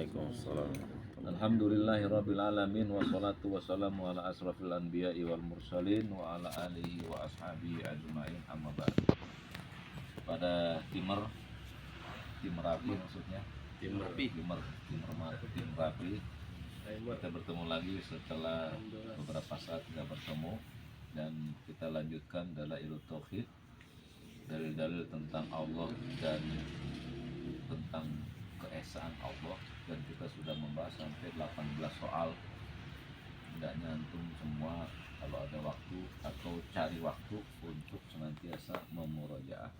Waalaikumsalam. Alhamdulillahirabbil alamin wassalatu wassalamu ala asrofil anbiya'i wal mursalin wa ala alihi wa ashabihi ajma'in amma ba'd. Pada tim Merapi maksudnya. Tim Merapi. Kita bertemu lagi setelah beberapa saat tidak bertemu dan kita lanjutkan Dalailut Tauhid, dalil-dalil tentang Allah dan tentang keesaan Allah, dan kita sudah membahas sampai 18 soal. Hendaknya antum semua kalau ada waktu atau cari waktu untuk senantiasa memurojaah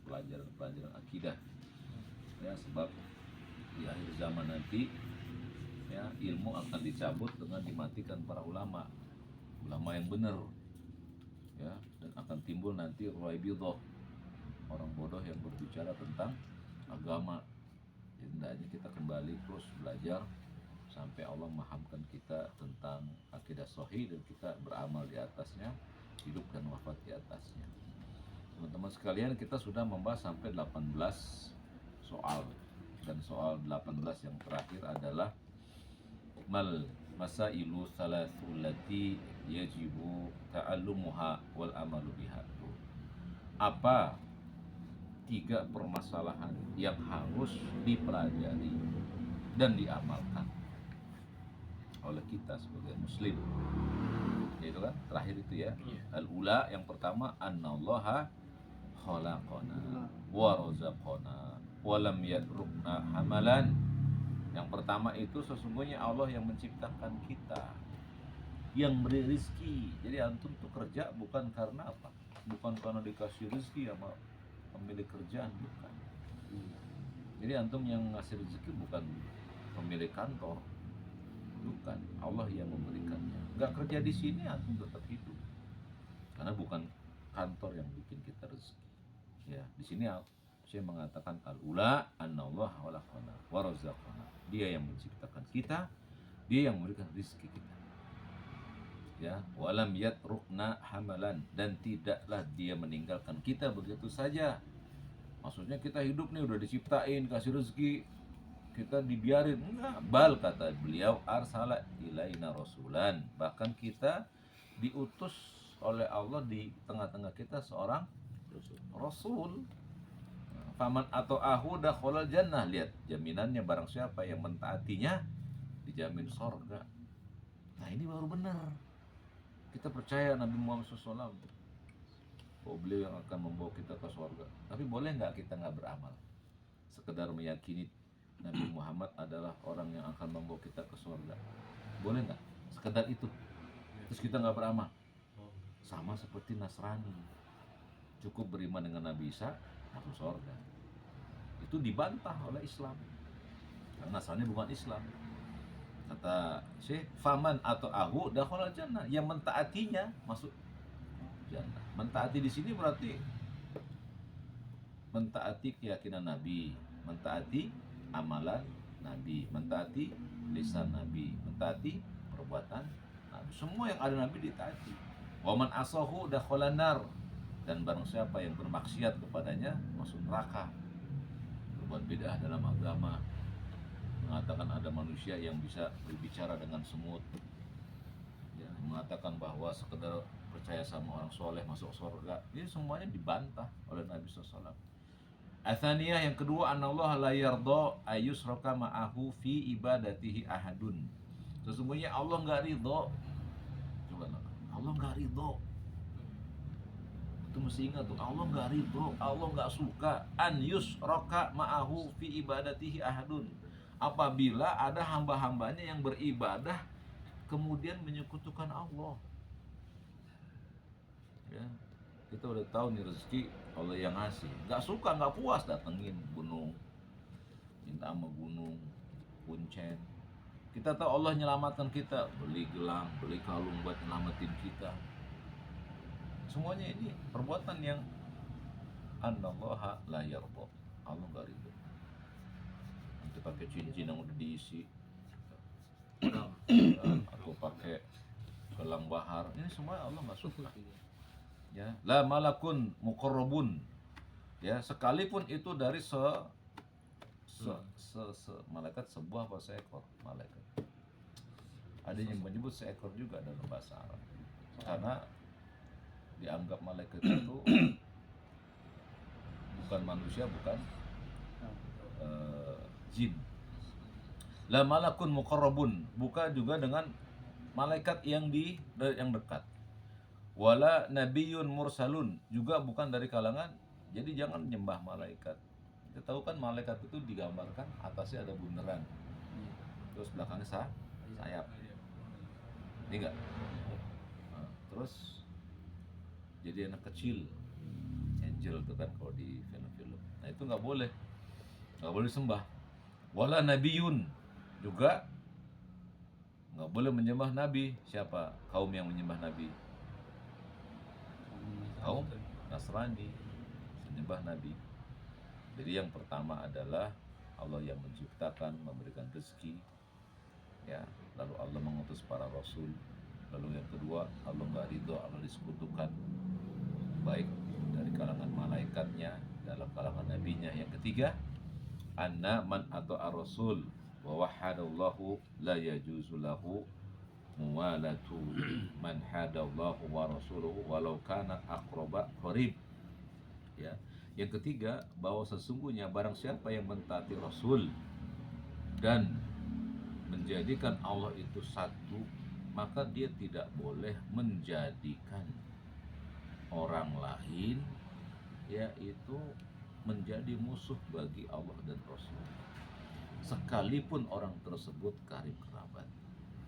pelajaran akidah ya, sebab di akhir zaman nanti ya ilmu akan dicabut dengan dimatikan para ulama yang benar ya, dan akan timbul nanti ruwaibidah, orang bodoh yang berbicara tentang agama. Hendaknya kita kembali terus belajar sampai Allah memahamkan kita tentang akidah sahih dan kita beramal di atasnya, hidup dan wafat di atasnya. Teman-teman sekalian, kita sudah membahas sampai 18 soal, dan soal 18 yang terakhir adalah mal masailu salasul lati yajibu ta'allumuha wal amalu biha. Apa 3 permasalahan yang harus dipelajari dan diamalkan oleh kita sebagai muslim. Itu kan terakhir itu ya. Al-ula, yang pertama, annallaha khalaqana wa razaqana wa lam yatrukna hamalan. Yang pertama itu sesungguhnya Allah yang menciptakan kita, yang beri rizki. Jadi antum tuh kerja bukan karena apa? Bukan karena dikasih rizki sama pemilik kerjaan, bukan. Jadi antum yang ngasih rezeki bukan pemilik kantor, bukan. Allah yang memberikannya. Gak kerja di sini antum tetap hidup, karena bukan kantor yang bikin kita rezeki. Ya, di sini saya mengatakan al-ula annallaha khalaqana wa razaqana. Dia yang menciptakan kita, dia yang memberikan rezeki kita. Ya, walam yatrukna hamalan, dan tidaklah dia meninggalkan kita begitu saja. Maksudnya kita hidup nih udah diciptain, kasih rezeki, kita dibiarin, enggak. Bal, kata beliau, arsala ilaina rasulan, bahkan kita diutus oleh Allah di tengah-tengah kita seorang rasul. Faman atau ahu dakhalal jannah. Lihat jaminannya, barang siapa yang mentaatinya dijamin surga. Nah, ini baru benar. Kita percaya Nabi Muhammad SAW bahwa beliau yang akan membawa kita ke surga. Tapi boleh nggak kita nggak beramal? Sekedar meyakini Nabi Muhammad adalah orang yang akan membawa kita ke surga. Boleh nggak? Sekedar itu. Terus kita nggak beramal. Sama seperti Nasrani. Cukup beriman dengan Nabi Isa, masuk surga. Itu dibantah oleh Islam. Karena Nasrani bukan Islam. Kata Syekh, faman atau ahu dakhalal jannah, yang mentaatinya masuk jannah. Mentaati di sini berarti mentaati keyakinan Nabi, mentaati amalan Nabi, mentaati lisan Nabi, mentaati perbuatan Nabi. Semua yang ada Nabi ditaati. Waman asahu dakhalan nar, dan barang siapa yang bermaksiat kepadanya masuk neraka. Berbuat bid'ah dalam agama, mengatakan ada manusia yang bisa berbicara dengan semut ya, mengatakan bahwa sekedar percaya sama orang soleh masuk surga. Ini semuanya dibantah oleh Nabi SAW. Atsaniyah, yang kedua, anallaha la yardha ayyushraka ma'ahu fi ibadatihi ahadun. Sesungguhnya Allah enggak ridho. Coba Allah enggak ridho. Itu mesti ingat tuh, Allah enggak ridho, Allah enggak suka an yushraka ma'ahu fi ibadatihi ahadun. Apabila ada hamba-hambanya yang beribadah kemudian menyekutukan Allah. Ya, kita udah tahu nih rezeki Allah yang ngasih. Gak suka, gak puas, datengin gunung, minta sama gunung, kuncen. Kita tahu Allah nyelamatkan kita, beli gelang, beli kalung buat nyelamatin kita. Semuanya ini perbuatan yang annallaha la yardha. Allah gak ridho. Nanti pakai cincin yang udah diisi atau pakai gelang bahar, ini semua Allah nggak suka. Ya, la malakun muqarrabun, ya, sekalipun itu dari Malaikat sebuah apa seekor malaikat. Ada yang menyebut seekor juga dalam bahasa Arab. Karena dianggap malaikat itu bukan manusia, bukan jin. La malakun muqarrabun, bukan juga dengan malaikat yang dekat. Wala nabiyyun mursalun, juga bukan dari kalangan. Jadi jangan nyembah malaikat. Kita tahu kan malaikat itu digambarkan atasnya ada bunderan, terus belakangnya sayap. Ini enggak? Nah, terus jadi anak kecil, angel itu kan kalau di film-film. Nah itu nggak boleh sembah. Wala nabiyyun, juga nggak boleh menyembah nabi. Siapa kaum yang menyembah nabi? Kaum Nasrani menyembah nabi. Jadi yang pertama adalah Allah yang menciptakan, memberikan rezeki, ya. Lalu Allah mengutus para rasul. Lalu yang kedua, Allah nggak ridho Allah disekutukan, baik dari kalangan malaikatnya, dalam kalangan nabinya. Yang ketiga, anna man ata'a rasul wa wahadallahu la yajuzu lahu muwalatu man hadallahu wa rasuluhu walau kana aqraba qarib. Ya. Yang ketiga, bahwa sesungguhnya barang siapa yang mentaati Rasul dan menjadikan Allah itu satu, maka dia tidak boleh menjadikan orang lain yaitu menjadi musuh bagi Allah dan Rasul, sekalipun orang tersebut karib kerabat.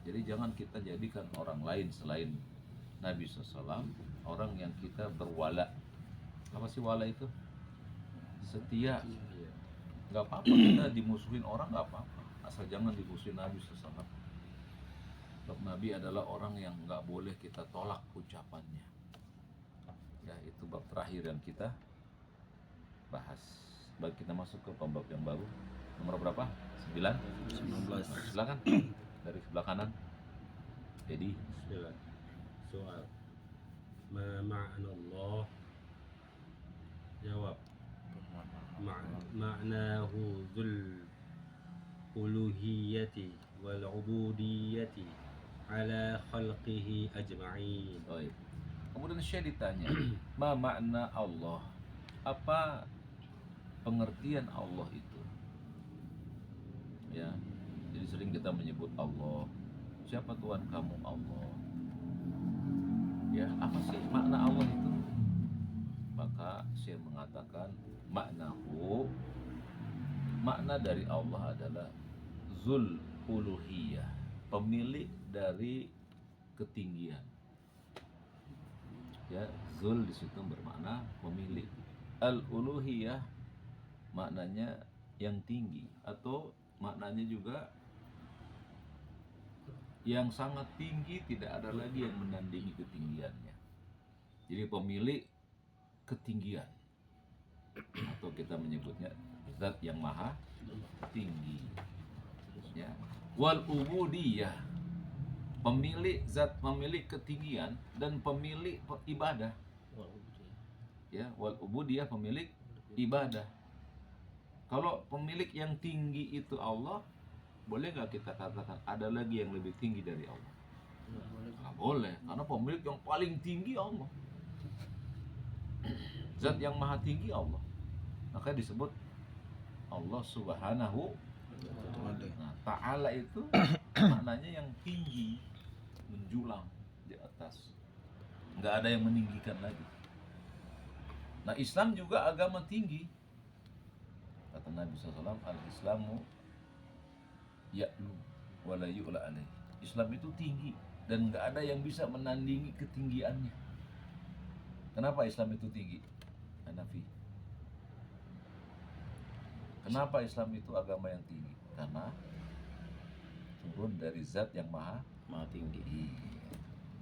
Jadi jangan kita jadikan orang lain selain Nabi SAW orang yang kita berwala. Apa sih wala itu? Setia. Nggak apa-apa kita dimusuhin orang, nggak apa-apa, asal jangan dimusuhin Nabi SAW. Sebab Nabi adalah orang yang nggak boleh kita tolak ucapannya. Ya, itu bab terakhir yang kita bahas. Baik, kita masuk ke bab yang baru. Nomor berapa? 19. Silakan dari sebelah kanan. Jadi Bismillah. Soal ma ma'na Allah. Jawab. Ma'nahu dzul uluhiyyati wal ubudiyyati ala khalqihi ajma'in. baik. Kemudian Syekh ditanya, ma makna Allah? Apa pengertian Allah itu? Ya, jadi sering kita menyebut Allah. Siapa Tuhan kamu? Allah. Ya, apa sih makna Allah itu? Maka Syekh mengatakan makna dari Allah adalah Zul Uluhiyah, pemilik dari ketinggian. Ya, Zul di situ bermakna pemilik. Al-Uluhiyah maknanya yang tinggi, atau maknanya juga yang sangat tinggi, tidak ada lagi yang menandingi ketinggiannya. Jadi pemilik ketinggian, atau kita menyebutnya zat yang maha tinggi. Ya. Wal ubudiyah, pemilik zat, pemilik ketinggian dan pemilik ibadah. Ya, wal ubudiyah, pemilik ibadah. Kalau pemilik yang tinggi itu Allah, boleh nggak kita katakan ada lagi yang lebih tinggi dari Allah? Nggak boleh, karena pemilik yang paling tinggi Allah. Zat yang maha tinggi Allah, makanya disebut Allah Subhanahu. Nah, Ta'ala itu maknanya yang tinggi, menjulang di atas, nggak ada yang meninggikan lagi. Nah, Islam juga agama tinggi. Kata Nabi SAW, al-Islamu ya'lu wa la yu'la alaih. Islam itu tinggi dan nggak ada yang bisa menandingi ketinggiannya. Kenapa Islam itu tinggi? Hanafi. Kenapa Islam itu agama yang tinggi? Karena turun dari zat yang maha tinggi.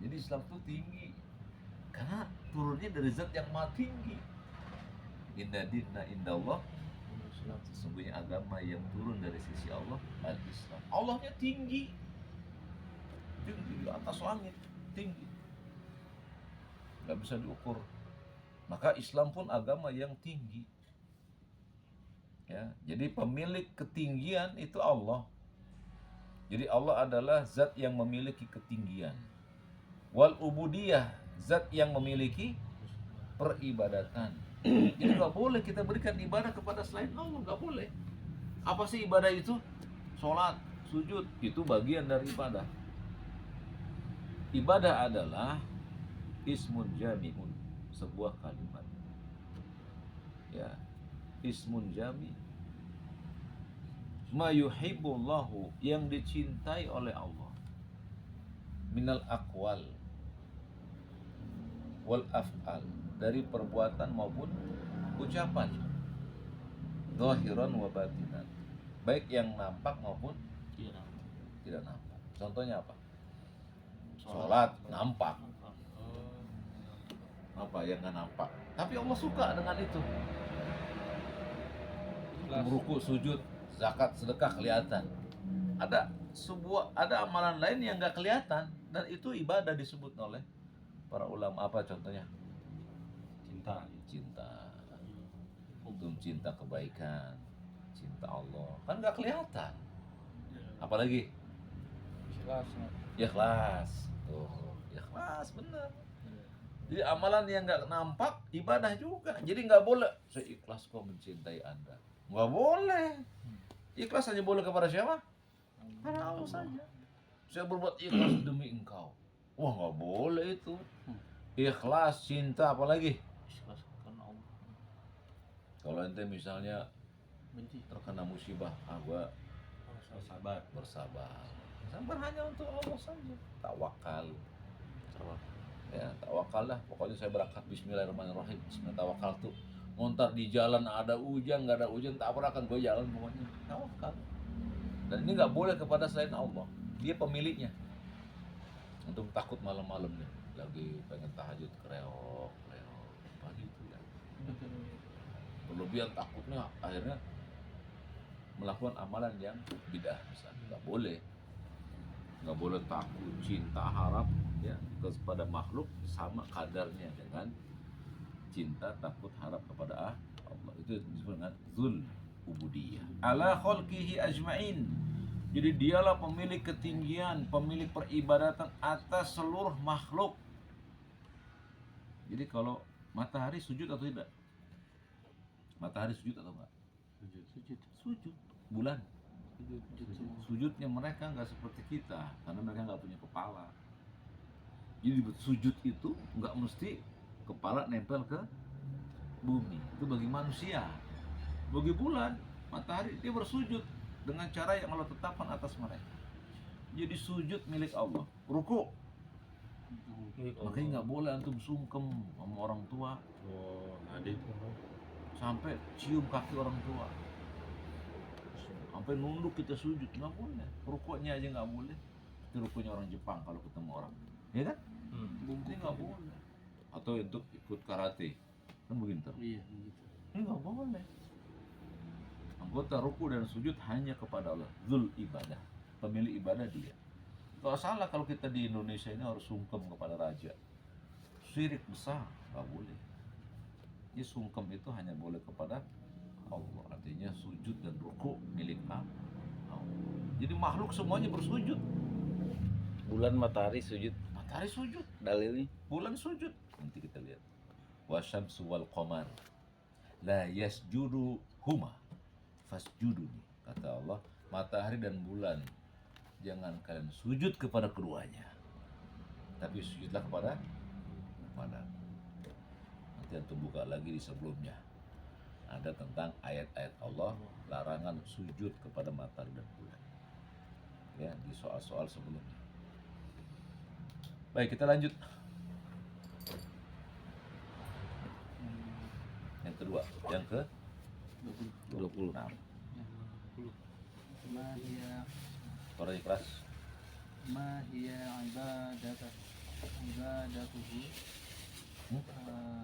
Jadi Islam itu tinggi karena turunnya dari zat yang maha tinggi. Inna dinna indallah, sesungguhnya agama yang turun dari sisi Allah al-Islam. Allahnya tinggi di atas langit, tinggi, nggak bisa diukur. Maka Islam pun agama yang tinggi. Ya, jadi pemilik ketinggian itu Allah. Jadi Allah adalah zat yang memiliki ketinggian. Wal ubudiyah, zat yang memiliki peribadatan. Jadi nggak boleh kita berikan ibadah kepada selain Allah, nggak boleh. Apa sih ibadah itu? Sholat, sujud, itu bagian dari ibadah. Ibadah adalah ismun jami'un, sebuah kalimat. Ya, ismun jami, ma yuhibbullahu, yang dicintai oleh Allah, minal aqwal wal af'al, dari perbuatan maupun ucapan, zahiran wa batinan, baik yang nampak maupun tidak nampak. Contohnya apa? Sholat nampak, apa yang nggak nampak, tapi Allah suka dengan itu. Meruku, sujud, zakat, sedekah kelihatan. Ada amalan lain yang nggak kelihatan dan itu ibadah disebut oleh para ulama. Apa contohnya? Cinta. Untuk cinta kebaikan, cinta Allah kan nggak kelihatan. Apalagi ikhlas. Tuh, ikhlas bener. Jadi amalan yang nggak nampak ibadah juga. Jadi nggak boleh saya ikhlas kok mencintai Anda. Nggak boleh. Ikhlas hanya boleh kepada siapa? Karena Allah saja. Saya berbuat ikhlas demi engkau. Wah, nggak boleh itu. Ikhlas, cinta, apalagi? Kalau ente misalnya terkena musibah, gua bersabar. Sabar hanya untuk Allah saja. Tawakal. Ya, tawakal lah. Pokoknya saya berangkat bismillahirrahmanirrahim. Bismillah, tawakal tuh. Montar di jalan ada hujan, nggak ada hujan, tabrakan gue jalan pokoknya. Tawakal. Dan ini nggak boleh kepada selain Allah. Dia pemiliknya. Untuk takut malam-malam nih, lagi pengen tahajud kreok, apa gitu ya. Berlebihan takutnya akhirnya melakukan amalan yang bid'ah misalnya. Nggak boleh takut, cinta, harap ya kepada makhluk sama kadarnya dengan cinta, takut, harap kepada Allah. Itu disebut dengan zul ubudiyah ala khalqihi ajma'in. Jadi dialah pemilik ketinggian, pemilik peribadatan atas seluruh makhluk. Jadi kalau matahari sujud atau tidak? Matahari sujud atau enggak? Sujud. Bulan sujudnya mereka nggak seperti kita karena mereka nggak punya kepala. Jadi sujud itu nggak mesti kepala nempel ke bumi, itu bagi manusia. Bagi bulan, matahari, dia bersujud dengan cara yang Allah tetapkan atas mereka. Jadi sujud milik Allah. Ruku, makanya nggak boleh antum sungkem sama orang tua. Sampai cium kaki orang tua, sampai nunduk kita sujud, nggak boleh. Rukuknya aja nggak boleh. Itu rukunya orang Jepang kalau ketemu orang, ya kan? Ini nggak boleh. Atau untuk ikut karate, kan begitu. Iya, ini nggak boleh. Anggota ruku dan sujud hanya kepada Allah, zul ibadah, pemilik ibadah dia. Kalau salah kalau kita di Indonesia ini harus sungkem kepada raja, syirik besar, nggak boleh. Jadi sungkem itu hanya boleh kepada Allah, artinya sujud dan ruku milik Allah. Jadi makhluk semuanya bersujud. Bulan, matahari sujud. Matahari sujud. Dalilnya Bulan sujud. Nanti kita lihat. Wasyamsu wal qamar la yasjudu huma fasjuduni. Kata Allah, matahari dan bulan jangan kalian sujud kepada keduanya, tapi sujudlah kepada nanti antum buka lagi di sebelumnya. Ada tentang ayat-ayat Allah larangan sujud kepada matahari dan bulan. Ya, di soal-soal sebelumnya. Baik, kita lanjut. Yang kedua, yang ke 20. Nah, Ma hiya suara keras. ma hiya ibadatuhu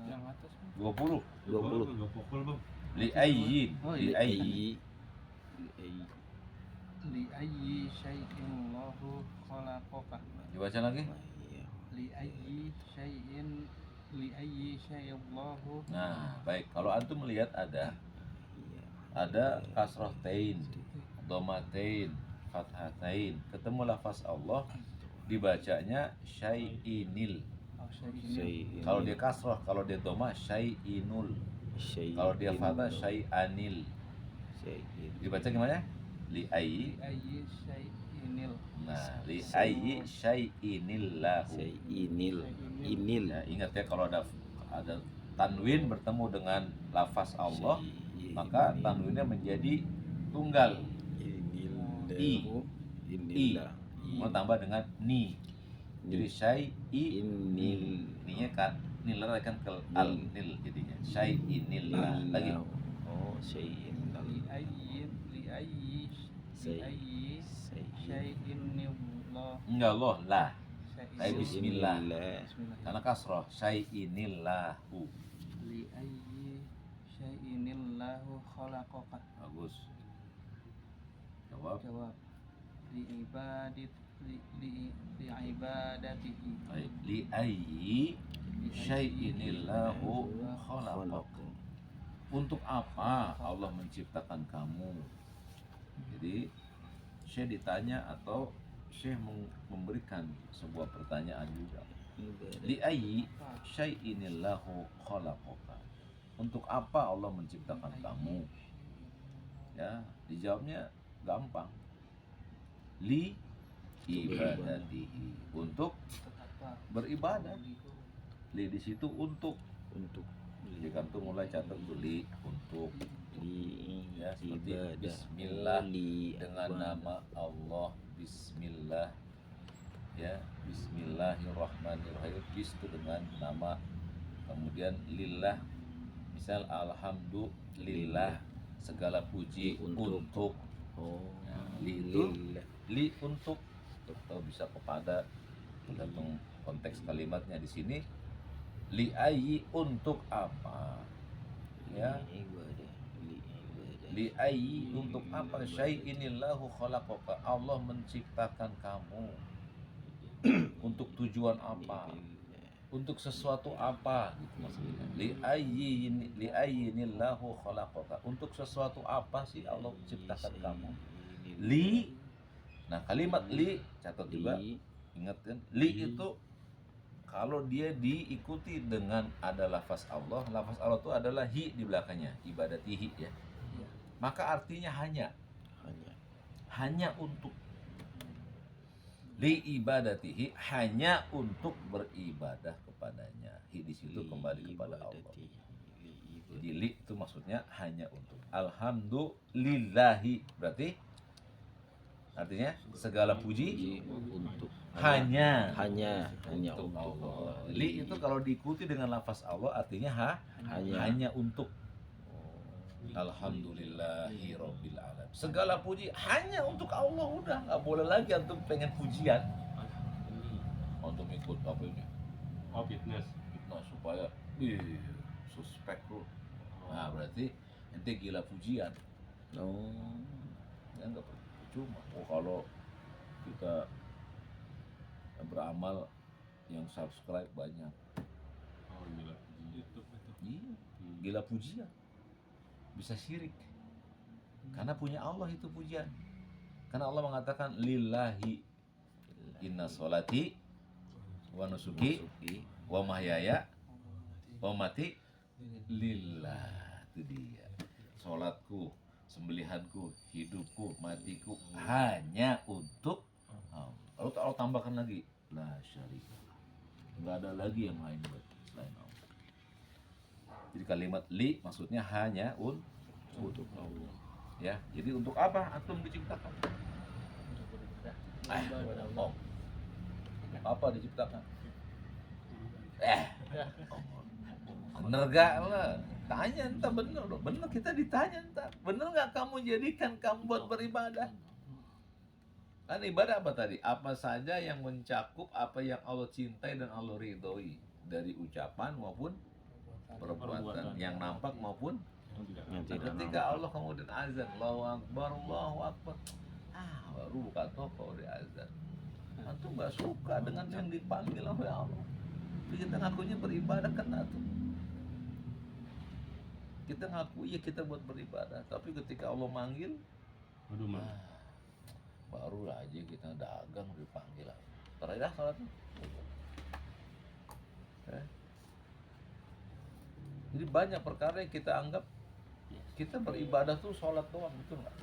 yang atas 20. 20. Li ayyin. Oh, Li iya. ayyin. li ayyi syai'in Allahu khalaqaka Dibaca lagi. li ayyi syai'in Allahu Nah, baik. Kalau antum melihat ada ada kasrohtain, domatain, fathatain. Ketemu lafaz Allah dibacanya syai'inil. syai'in Kalau dia kasroh, kalau dia doma syai'inul. Kalau dia fathah syai'anil. Dibaca gimana? Li ayyi. li ayyi syai'inil Nah, li ayyi syai'inillahu. Inil. Ya, ingat ya kalau ada tanwin bertemu dengan lafaz Allah, maka tanwinnya menjadi tunggal. I. Mau tambah dengan ni. Jadi syai'i Inil. ninya kan nilar kan ke al nil jadinya. Syai'inillah lagi. Oh, syai'in. li ayyi syai'inillah Enggak Allah lah. Kayak syai'in bismillah. bismillah Karena kasroh syai'inillahu. li ayyi syai'inillahu khalaqaka. Bagus. Jawab. Jawab li ibadatihi Baik. Li ayyi syai'inillahu khalaqaka. Untuk apa Allah menciptakan kamu? Jadi Syekh ditanya atau Syekh memberikan sebuah pertanyaan juga. Li ayyi syai'inillahu khalaqaka. Untuk apa Allah menciptakan kamu? Ya, dijawabnya gampang. Li ibadatihi. Untuk beribadah. Li di situ untuk. Jadi kan tuh mulai catat beli untuk ya seperti bismillah dengan nama Allah, bismillah ya, bismillahirrahmanirrahim. Bis itu dengan nama, kemudian lillah, misal alhamdulillah, segala puji untuk. Ya, li itu li untuk atau bisa kepada, tergantung konteks kalimatnya di sini. Li ayyi untuk apa? Ya. Li ayyi untuk apa? Syai'inillahu khalaqaka. Allah menciptakan kamu. Untuk tujuan apa? Untuk sesuatu apa? Gitu maksudnya. Li ayyinillahu khalaqaka. Untuk sesuatu apa sih Allah ciptakan kamu? Li. Nah, kalimat li catat juga. Ingat kan? Li itu kalau dia diikuti dengan ada lafaz Allah itu adalah hi di belakangnya, ibadatihi ya. Maka artinya hanya untuk. Li ibadatihi, hanya untuk beribadah kepadanya. Hi di situ kembali kepada Allah. Jadi li itu maksudnya hanya untuk. Alhamdulillahi berarti artinya segala puji Untuk hanya untuk untuk Allah. Li itu kalau diikuti dengan lafaz Allah artinya hanya untuk. Alhamdulillahi rabbil alamin. Segala puji hanya untuk Allah, udah nggak boleh lagi antum pengen pujian. Untuk ikut apa ini? Oh, fitness. Fitnah supaya suspek lu. Nah, berarti ente gila pujian. Ya nggak percuma. Kalau kita beramal yang subscribe banyak. Oh, gila. YouTube itu. Iya, gila pujian. Bisa syirik. Karena punya Allah itu pujian. Karena Allah mengatakan lillahi inna sholati wa nusuki wa mahyaya wa mati lillah. Itu dia. Salatku, sembelihanku, hidupku, matiku hanya untuk Allah. Lalu Allah tambahkan lagi la syarika. Enggak ada lagi yang lain buat selain Allah. Jadi kalimat li maksudnya hanya untuk Allah. Ya, jadi untuk apa antum diciptakan? Oh. Apa diciptakan? Bener gak lah? Tanya entah bener loh. Bener kita ditanya entah. Bener gak kamu jadikan kamu buat beribadah? Kan ibadah apa tadi? Apa saja yang mencakup apa yang Allah cintai dan Allah ridhoi, dari ucapan maupun perbuatan, yang nampak maupun yang tidak ketika Allah kemudian azan, Allahu Akbar, Allahu Akbar, baru buka toko di azan. Antum nggak suka dengan yang dipanggil oleh Allah. Jadi kita ngakunya beribadah kan antum. kita ngaku ya kita buat beribadah, tapi ketika Allah manggil, Waduh, Mas. baru aja kita dagang dipanggil. Terakhir sholatnya. Jadi banyak perkara yang kita anggap kita beribadah tuh sholat doang, betul nggak?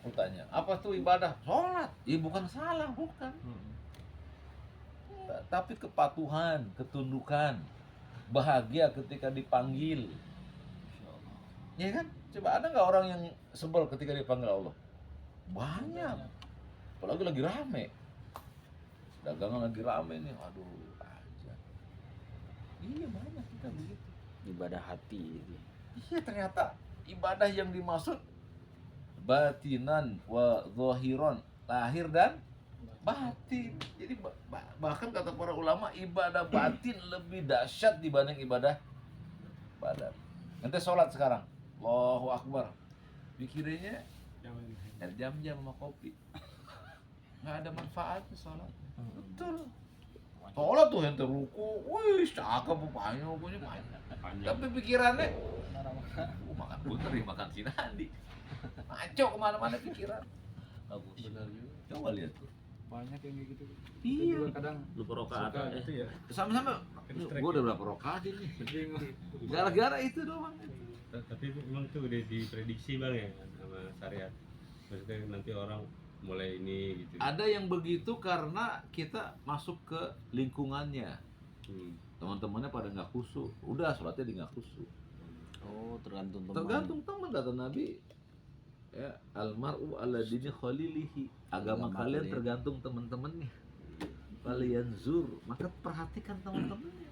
Aku tanya, apa tuh ibadah? Sholat. Ya bukan salah, bukan. Tapi kepatuhan, ketundukan, bahagia ketika dipanggil. Ya kan? Coba ada nggak orang yang sebel ketika dipanggil Allah? Banyak. Apalagi lagi rame. Dagangan lagi rame nih. Aduh, aja. Iya banyak kita begitu. Ibadah hati itu. Iya ternyata ibadah yang dimaksud batinan wa zahiron, lahir dan batin. Jadi bahkan kata para ulama ibadah batin lebih dahsyat dibanding ibadah badan. Nanti sholat sekarang, Allahu Akbar, pikirannya jam-jam sama kopi, nggak ada manfaatnya sholat. Betul. Sholat tuh yang terruku, wih cakep pokoknya banyak. Panjang. Tapi pikirannya, makan putri, makan si Nandi, ngaco kemana-mana pikiran. Bagus. Benar juga. Coba lihat tuh. Banyak yang kayak gitu. Iya. Juga kadang Lupa rokaat suka ya. gitu ya. Sama-sama. Gue udah berapa rokaat ini? Gara-gara itu doang. Tapi memang itu udah diprediksi Bang ya sama syariat. Maksudnya nanti orang mulai ini gitu. Ada yang begitu karena kita masuk ke lingkungannya. Teman-temannya pada nggak khusyuk. Udah sholatnya di nggak khusyuk. Oh, tergantung teman. Tergantung teman, kata Nabi. Ya, almar'u ala dini khalilihi. Agama Agama kalian kalian. tergantung teman-temannya. Kalian zur, maka perhatikan teman-temannya.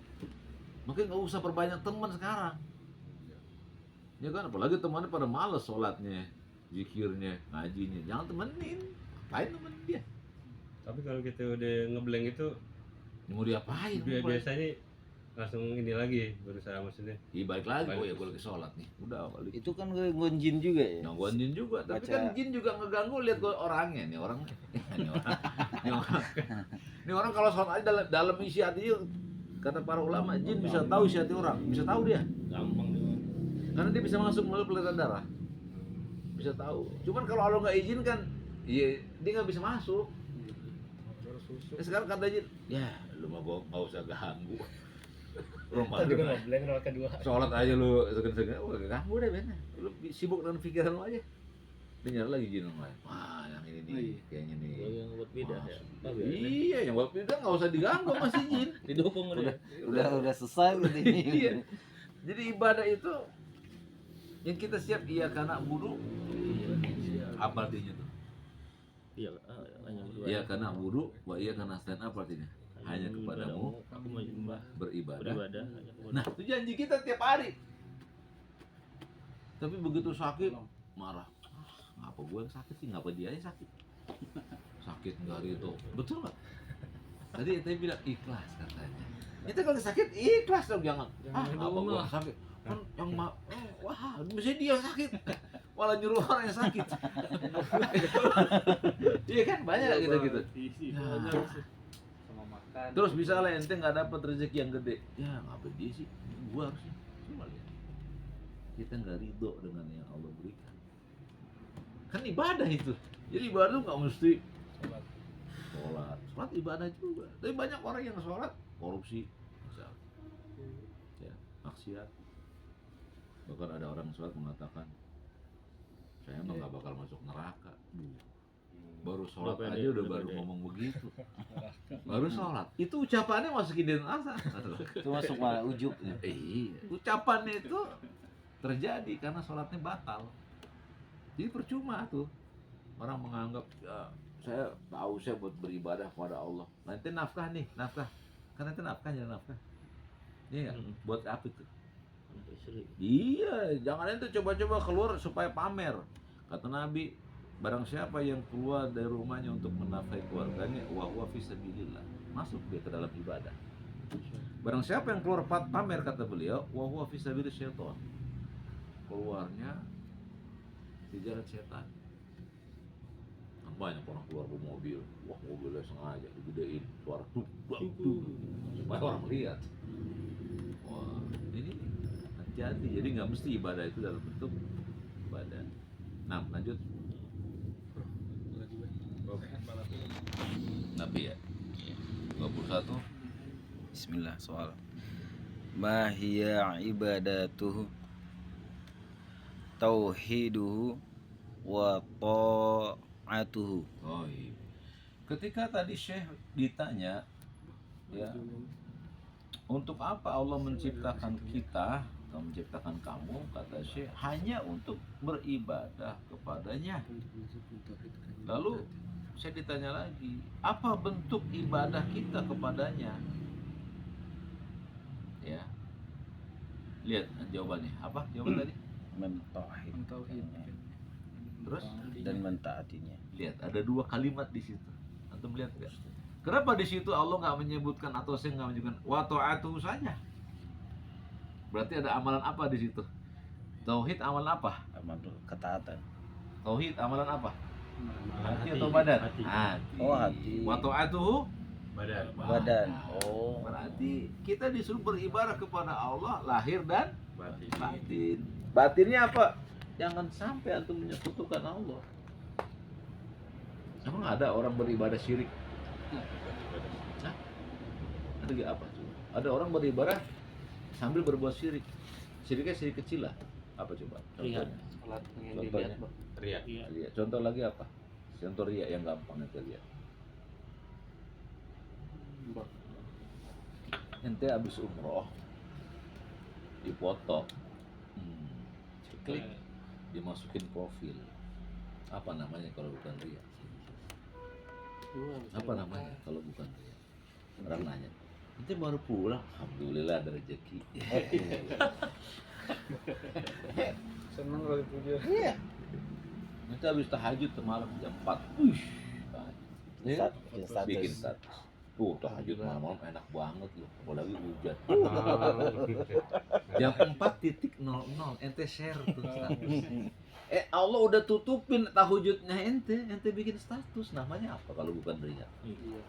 Makanya nggak usah perbanyak teman sekarang. Ya kan, apalagi temannya pada males sholatnya, zikirnya, ngajinya. Jangan temenin. Ngapain temenin dia? Tapi kalau kita udah ngeblank itu Mau diapain? biasanya langsung ini lagi berusaha maksudnya. Iya balik lagi. Balik. Oh ya gue lagi sholat nih. Udah balik. Itu kan gangguan jin juga ya. Gangguan jin juga, tapi Baca- kan jin juga ngeganggu. Lihat gua orangnya, nih orang, ini orang kalau sholat aja dalam isi hati, kata para ulama, jin bisa tahu isi hati orang, bisa tahu dia, Gampang juga. karena dia bisa masuk melalui peletaran darah, bisa tahu. Cuman kalau Allah nggak izinkan, iya dia nggak bisa masuk. Sekarang kata jin, ya lu mah gua nggak usah ganggu. Tadi kan ngeblank rokat kedua. Sholat aja lu segan-segan, wah ganggu deh bener. Lu sibuk dengan pikiran lu aja. Dia nyari lagi jin yang lain. Wah yang ini nih, kayaknya nih. Yang buat bidah ya. Masuk. Iya, yang buat bidah nggak usah diganggu masih jin. Didukung udah. Udah. Udah selesai gitu. Iya. Jadi ibadah itu yang kita siap iya karena wudu. Apa artinya tuh? Iya, hanya berdua. Iya karena wudu, wa iya karena stand up artinya. Hanya kepadamu aku menyembah beribadah. beribadah. Nah, itu janji kita tiap hari. Tapi begitu sakit marah. Ngapa gue yang sakit sih? Ngapa dia yang sakit? Sakit enggak itu. Betul nggak? Tadi saya bilang ikhlas katanya. Itu kalau sakit ikhlas dong, jangan. Apa gue yang sakit? Kan yang wah, mesti dia yang sakit. Malah nyuruh orang yang sakit. Iya kan banyak gitu-gitu. sama makan. Terus misalnya ente nggak dapat rezeki yang gede, ya ngapa dia sih? Gua harusnya. Cuma lihat, kita nggak ridho dengan yang Allah berikan. Kan ibadah itu. Jadi ibadah tuh nggak mesti sholat. Sholat ibadah juga. Tapi banyak orang yang sholat korupsi, misalnya, ya maksiat. Bahkan ada orang sholat mengatakan, saya emang nggak bakal masuk neraka. Baru sholat Udah aja pede, udah udah baru pede. ngomong begitu. Baru sholat. Itu ucapannya masukin di neraka. Itu masuk malah ujuk. Iya. Ucapannya itu terjadi karena sholatnya batal. Jadi percuma tuh. Orang menganggap ya, saya tahu saya buat beribadah kepada Allah. Nanti nafkah nih, nafkah. Kan nanti nafkah jadi nafkah. Iya nggak? Buat apa itu? Iya, jangan itu coba-coba keluar supaya pamer. Kata Nabi, barang siapa yang keluar dari rumahnya untuk menafkahi keluarganya, wa huwa fi sabilillah, masuk dia ke dalam ibadah. Barang siapa yang keluar pamer, kata beliau, wa huwa fi sabilis syaitan, keluarnya di jalan setan. Banyak orang keluar bawa mobil, wah mobilnya sengaja digedein, suara duk, supaya orang lihat. Wah, ini hati-hati. Jadi nggak mesti ibadah itu dalam bentuk ibadah. Nah, lanjut. Nabi ya. 21. Bismillah, soal. Ma hiya ibadatuhu tauhiduhu wa ta'atuhu. Oh iya. Ketika tadi Syekh ditanya, ya, untuk apa Allah menciptakan kita atau menciptakan kamu, kata Syekh, hanya untuk beribadah kepadanya. Lalu saya ditanya lagi, apa bentuk ibadah kita kepadanya? Ya, lihat jawabannya. Apa jawaban tadi? Mentauhidkannya Terus dan mentaatinya. lihat ada dua kalimat di situ. Antum lihat nggak? Kenapa di situ Allah nggak menyebutkan atau saya nggak menyebutkan wa ta'atuhu saja? Berarti ada amalan apa di situ? Tauhid amalan apa? Amal ketaatan. Tauhid amalan apa? Hati atau badan? Hati. Hati. Oh, hati. Wa ta'atuhu Badan. Badan. Oh. Berarti kita disuruh beribadah kepada Allah lahir dan Batin. batin. Batinnya apa? Jangan sampai antum menyekutukan Allah. Emang ada orang beribadah syirik? Hah? Ada gak apa? Ada orang beribadah sambil berbuat syirik. Syiriknya syirik kecil lah. Apa coba? Iya. Contohnya. Sholat yang Contohnya. dilihat, Bang. Riak. Lihat. Contoh lagi apa? Contoh riya yang gampang kita lihat. Bang. Ente habis umroh, dipoto, klik, dimasukin profil. Apa namanya kalau bukan riya? Apa namanya kalau bukan riya? Orang nanya, ente baru pulang, alhamdulillah ada rezeki. Seneng kalau dipuji. Iya. Ente habis tahajud semalam jam 4. Uish, tahajud. Status. Bikin status. Tuh tahajud malam-malam enak banget loh, apalagi hujan. Jam 4.00 ente share tuh status. Allah udah tutupin tahajudnya ente bikin status, namanya apa kalau bukan riya? Iya.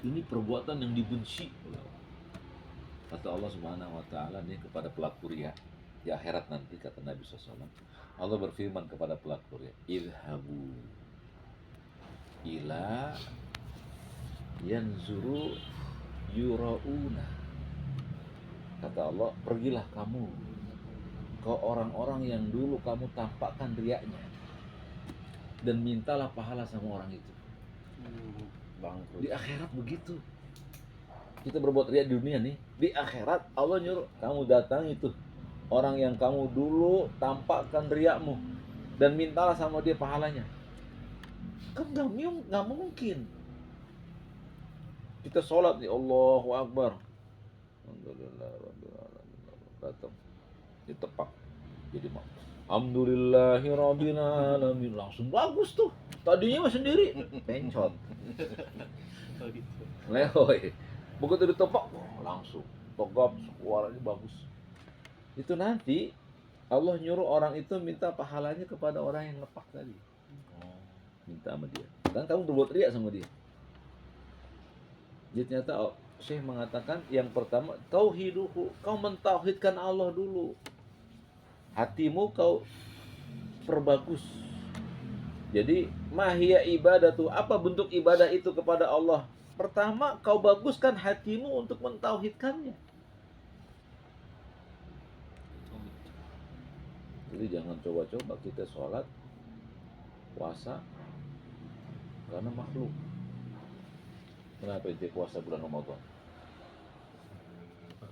Ini perbuatan yang dibenci. Kata Allah Subhanahu wa taala nih kepada pelaku riya di akhirat nanti, kata Nabi SAW. Allah berfirman kepada pelaku riya, "Idhabu ila yanzuru yurauna." Kata Allah, pergilah kamu ke orang-orang yang dulu kamu tampakkan riaknya dan mintalah pahala sama orang itu. Bangkrut. Di akhirat begitu. Kita berbuat riak di dunia nih, di akhirat Allah nyuruh kamu datang itu orang yang kamu dulu tampakkan riakmu dan mintalah sama dia pahalanya. Kan nggak mungkin. Kita sholat nih, Allahu Akbar, alhamdulillah rabbil alamin, datang ditepak jadi mak, alhamdulillahi rabbil alamin, langsung bagus tuh. Tadinya mah sendiri pencot lehoy, begitu ditepak langsung togap, suaranya bagus. Itu nanti Allah nyuruh orang itu minta pahalanya kepada orang yang ngepak tadi. Minta sama dia, kan kamu berbuat riak sama dia. Jadi ternyata Syekh mengatakan yang pertama tauhiduhu, kau mentauhidkan Allah dulu. Hatimu kau perbagus. Jadi mahia ibadatu, apa bentuk ibadah itu kepada Allah? Pertama kau baguskan hatimu untuk mentauhidkannya. Jadi jangan coba-coba kita sholat, puasa karena makhluk. Kenapa itu puasa bulan Ramadan?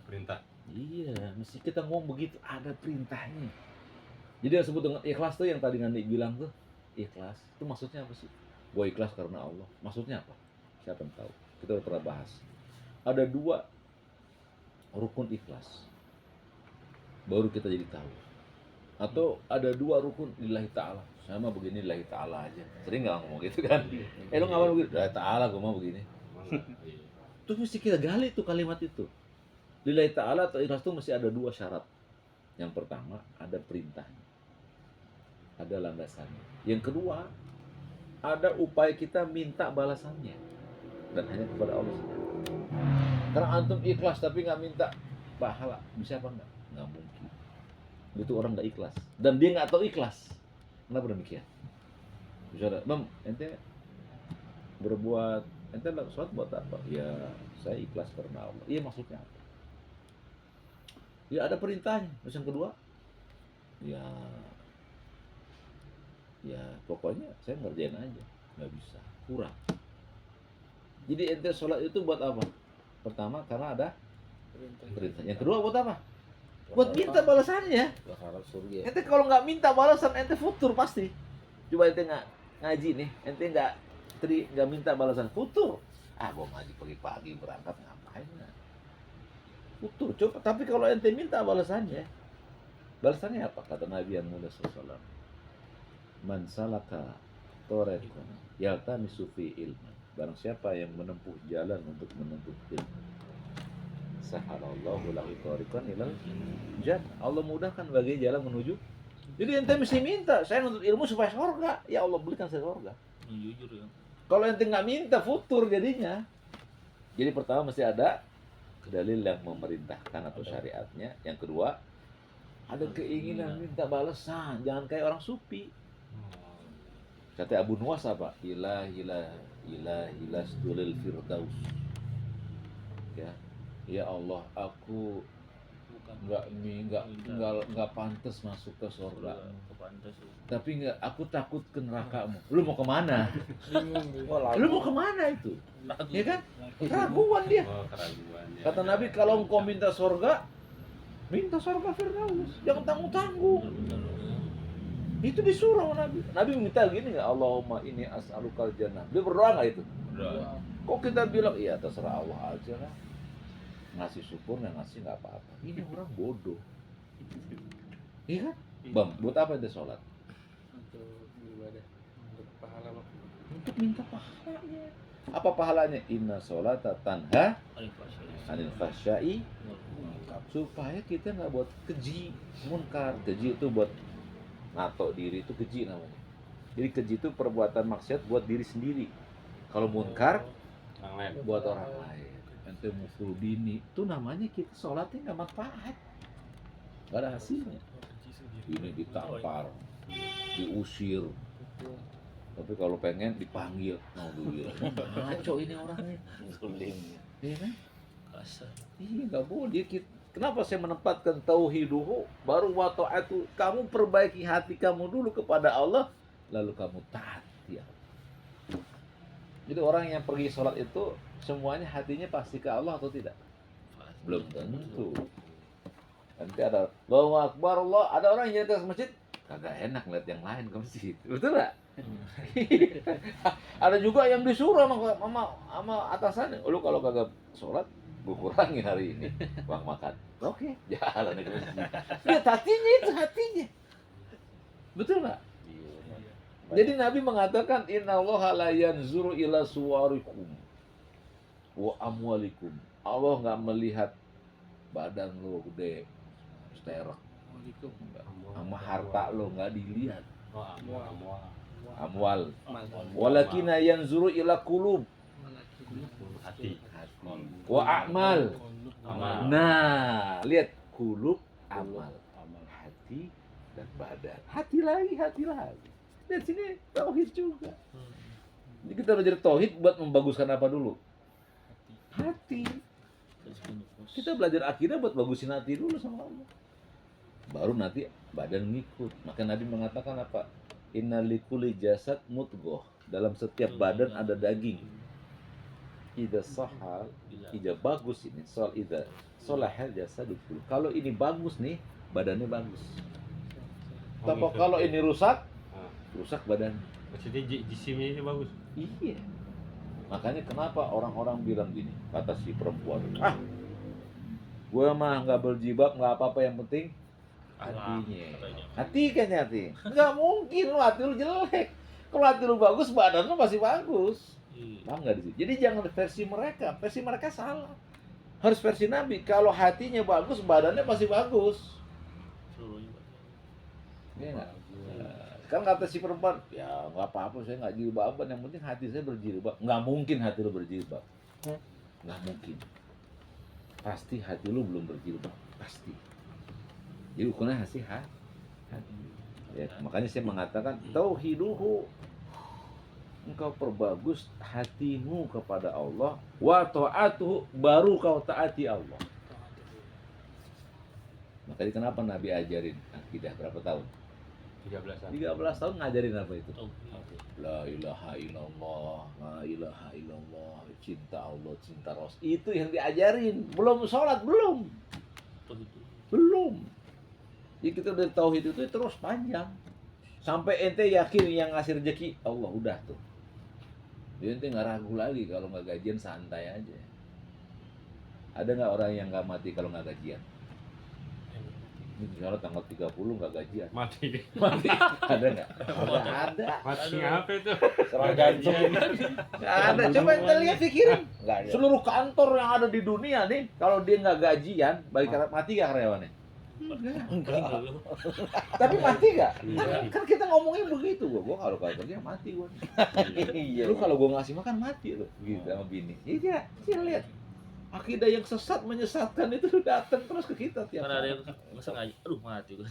Perintah. Iya, mesti kita ngomong begitu, ada perintahnya. Jadi yang disebut dengan ikhlas tuh yang tadi Nandi bilang tuh, ikhlas itu maksudnya apa sih? Gua ikhlas karena Allah. Maksudnya apa? Siapa yang tahu? Kita udah pernah bahas. Ada 2 rukun ikhlas. Baru kita jadi tahu. Atau ada 2 rukun lillahi ta'ala. Sama begini lillahi ta'ala aja. Sering nggak ngomong gitu kan? Lu ngapain begitu? Lillahi ta'ala gua mau begini. Iya. Terus mesti kita gali tuh kalimat itu. Lillahi ta'ala atau ikhlas itu mesti ada 2 syarat. Yang pertama ada perintahnya, ada landasannya. Yang kedua ada upaya kita minta balasannya, dan hanya kepada Allah saja. Karena antum ikhlas tapi nggak minta pahala, bisa apa enggak? nggak mungkin. Itu orang nggak ikhlas dan dia nggak tahu ikhlas. Kenapa demikian? Misalnya, Bang, ente berbuat, ente sholat buat apa? Ya saya ikhlas karena Allah. Iya, maksudnya apa? Ya ada perintahnya. Terus yang kedua, ya pokoknya saya ngerjain aja, nggak bisa, kurang. Jadi ente sholat itu buat apa? Pertama karena ada perintah. Yang kedua buat apa? Buat minta balasannya. Berharap surga. Ente kalau nggak minta balasan, ente futur pasti. Coba ente nggak ngaji nih, ente nggak minta balasan, futur. Gua ngaji pagi-pagi berangkat ngapain? Futur. Coba. Tapi kalau ente minta balasannya apa? Kata Nabi yang mulia SAW. Man salaka thariqan yaltamisu fi ilman. Barang siapa yang menempuh jalan untuk menuntut ilmu, sahalallahu lahu thariqan ilal jannah. Allah mudahkan bagi jalan menuju. Jadi ente mesti minta, saya nuntut ilmu supaya surga. Ya Allah berikan saya surga. Jujur ya. Kalau ente nggak minta, futur jadinya. Jadi pertama mesti ada dalil yang memerintahkan atau syariatnya. Yang kedua, ada keinginan minta balasan. Jangan kayak orang sufi. Kata Abu Nuwas apa? Ilah stulil firdaus. Ya Allah, aku nggak pantas masuk ke surga. Tapi aku takut ke nerakamu. Lu mau kemana? Lu mau kemana itu? Ya kan? Keraguan dia. Oh, keraguan ya. Kata Nabi, kalau engkau minta surga, minta surga firdaus. Jangan tanggung-tanggung. Itu disuruh sama Nabi. Nabi minta gini nggak? Allahumma ini as'alukal jannah. Dia berdoa nggak itu? Udah. Kok kita bilang, iya terserah Allah aja lah. Ngasih syukur, ngasih nggak apa-apa. Ini orang bodoh. Iya kan? Bang, buat apa ente sholat? Untuk beribadah, untuk pahala Bang. Untuk minta pahalanya. Apa pahalanya? Inna sholata tanha anil fahsya'i. Supaya kita nggak buat keji, munkar. Keji itu buat ngatok diri, itu keji namanya. Jadi keji itu perbuatan maksiat buat diri sendiri. Kalau munkar Orang lain. buat orang lain. Ente mukul bini, itu namanya kita sholatnya nggak manfaat, nggak ada hasilnya. Ini ditampar, diusir. Tapi kalau pengen dipanggil, ngaco ini orangnya. Sulim. Iya kan? Kasar. Iya nggak boleh. Kenapa saya menempatkan tauhiduhu baru wa ta'atu? Kamu perbaiki hati kamu dulu kepada Allah, lalu kamu taat ya. Jadi orang yang pergi sholat itu semuanya hatinya pasti ke Allah atau tidak? Belum tentu. Nanti ada Allahu Akbar Allah, ada orang yang datang ke masjid kagak enak ngeliat yang lain ke masjid. Betul nggak? Ada juga yang disuruh sama atasannya, lu kalau kagak sholat gue kurangin hari ini uang makan. Oke, jalan ke masjid. Lihat hatinya itu hatinya. Betul nggak? Jadi Nabi mengatakan innallaha la yanzuru ila suwarikum wa amwalikum. Allah nggak melihat badan lo gede, sterek, sama harta lo nggak dilihat. Oh, Amwal. Walakina yanzuru ila qulub hati. wa a'mal. Amal. Nah, lihat qulub, amal, hati dan badan. Hati lagi. Lihat sini tauhid juga. Jadi kita belajar tauhid buat membaguskan apa dulu? Hati. Kita belajar akidah buat bagusin hati dulu sama Allah. Baru nanti badan ngikut. Maka Nabi mengatakan apa? Inna likulli jasad mudghah. Dalam setiap badan ada daging. Idza sahal, idza bagus ini. Soal idza solahal jasad itu. Kalau ini bagus nih, badannya bagus. Tapi kalau ini rusak badan. Maksudnya jisimnya itu bagus. Iya. Makanya kenapa orang-orang bilang gini, kata si perempuan, gue mah nggak berjilbab nggak apa-apa, yang penting hatinya. Hati kan hati. Nggak mungkin lu hati lu jelek. Kalau hati lu bagus, badan lu masih bagus. Paham nggak di situ? Jadi jangan versi mereka salah. Harus versi Nabi. Kalau hatinya bagus, badannya masih bagus. Iya nggak? Kan kata si perempuan, ya nggak apa-apa, saya nggak jilbaban, yang penting hati saya berjilbab. Nggak mungkin hati lu berjilbab, nggak mungkin. Pasti hati lu belum berjilbab, pasti. Jadi ukurnya hati. Ya, makanya saya mengatakan tauhiduhu, engkau perbagus hatimu kepada Allah, wa ta'atuhu, baru kau taati Allah. Makanya kenapa Nabi ajarin akidah berapa tahun? 13 tahun. 13 tahun ngajarin apa itu? La ilaha illallah, la ilaha illallah, cinta Allah, cinta Rasul. Itu yang diajarin. Belum sholat, belum. Jadi kita dari tauhid itu terus panjang. Sampai ente yakin yang ngasih rezeki Allah, udah tuh. Jadi ente nggak ragu lagi, kalau nggak gajian santai aja. Ada nggak orang yang nggak mati kalau nggak gajian? Ini misalnya tanggal 30 nggak gajian. Mati. Mati. Ada nggak? Nggak ada. Mati apa itu? Serang jantung. Nggak ada. Coba ente lihat pikirin. Nggak ada. Seluruh kantor yang ada di dunia nih, kalau dia nggak gajian, balik mati nggak karyawannya? Enggak. Tapi mati nggak? Enggak. Kan kita ngomongin begitu, gua kalau kerja mati gua. Iya. Lu kalau gua ngasih makan mati lu, gitu sama bini. Iya, sih lihat. Akidah yang sesat menyesatkan itu datang terus ke kita tiap Karena ada saat. yang sengaja, aduh mati gue.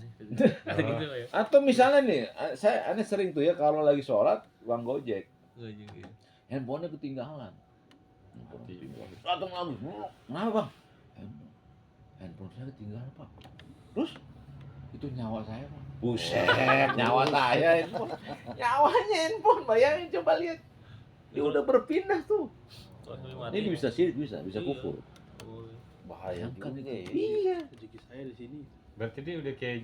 Ada gitu ya. Atau misalnya nih, aneh sering tuh ya kalau lagi sholat, uang gojek, Gue juga. handphonenya ketinggalan. Mati. Datang lagi, kenapa bang? Handphone saya ketinggalan pak. Terus itu nyawa saya pak. Buset, nyawa saya handphone. Nyawanya handphone, bayangin coba lihat. Dia udah berpindah tuh. Ini bisa syirik, bisa kufur. Bayangkan juga ya. Iya. Rezeki saya di sini. Berarti dia udah kayak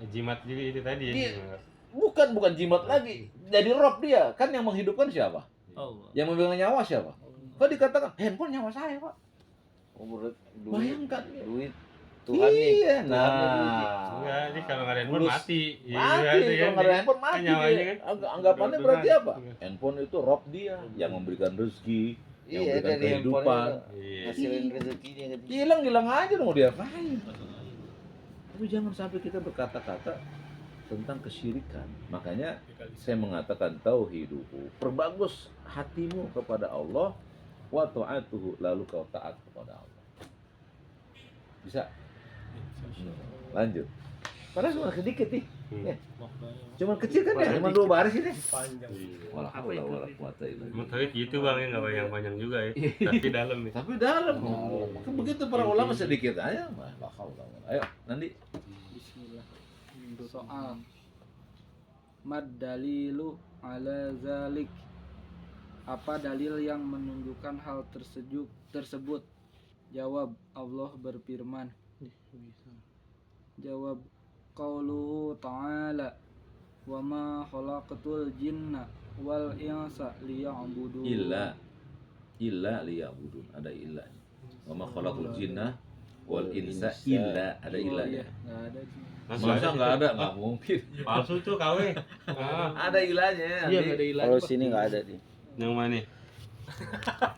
jimat juga itu tadi ya. Dia- Bukan jimat lagi. Jadi rob dia. Kan yang menghidupkan siapa? Allah. Yang memegang nyawa siapa? Kok dikatakan handphone nyawa saya pak? Duit. Bayangkan. Duit. Tuhan nih. Iya. Tuhan Nah. Enggak, dia kalau nggak ada handphone Mulus. mati. Mati, itu kalau nggak ada handphone mati Kan nyawanya dia. kan. Anggapannya Udah berarti mati. apa? Handphone itu rob dia yang memberikan rezeki, yang Iya, memberikan dari handphone kehidupan. Iya. hasilin rezekinya gitu. Hilang aja mau diapain. Tapi jangan sampai kita berkata-kata tentang kesyirikan. Makanya saya mengatakan tauhiduhu, perbagus hatimu kepada Allah, wa ta'atuhu, lalu kau taat kepada Allah. Bisa? Lanjut. Padahal cuma sedikit nih. Ya. Cuma kecil kan ya, cuma 2 baris ini. Panjang. Wala haula wala quwata illa billah. Emang tauhid gitu bang ya, nggak panjang-panjang juga ya. Tapi dalam nih. Tapi dalam. Kan begitu para ulama sedikit aja. La haula wala. Ayo, nanti. Bismillah. Soal mad dalilu ala zalik. Apa dalil yang menunjukkan hal tersebut? Jawab, Allah berfirman. Jawab, qauluhu ta'ala wa ma khalaqatul jinna wal insa liya'budun. Illa liya'budun. Ada illa. Wa ma khalaqul jinna wal insa illa, ada illanya. Enggak ada sih. Masa enggak ada? Enggak mungkin. Palsu tuh KW. Ah, Ada illanya. Iya, enggak ada ilah. Kalau sini nggak ada nih. yang mana?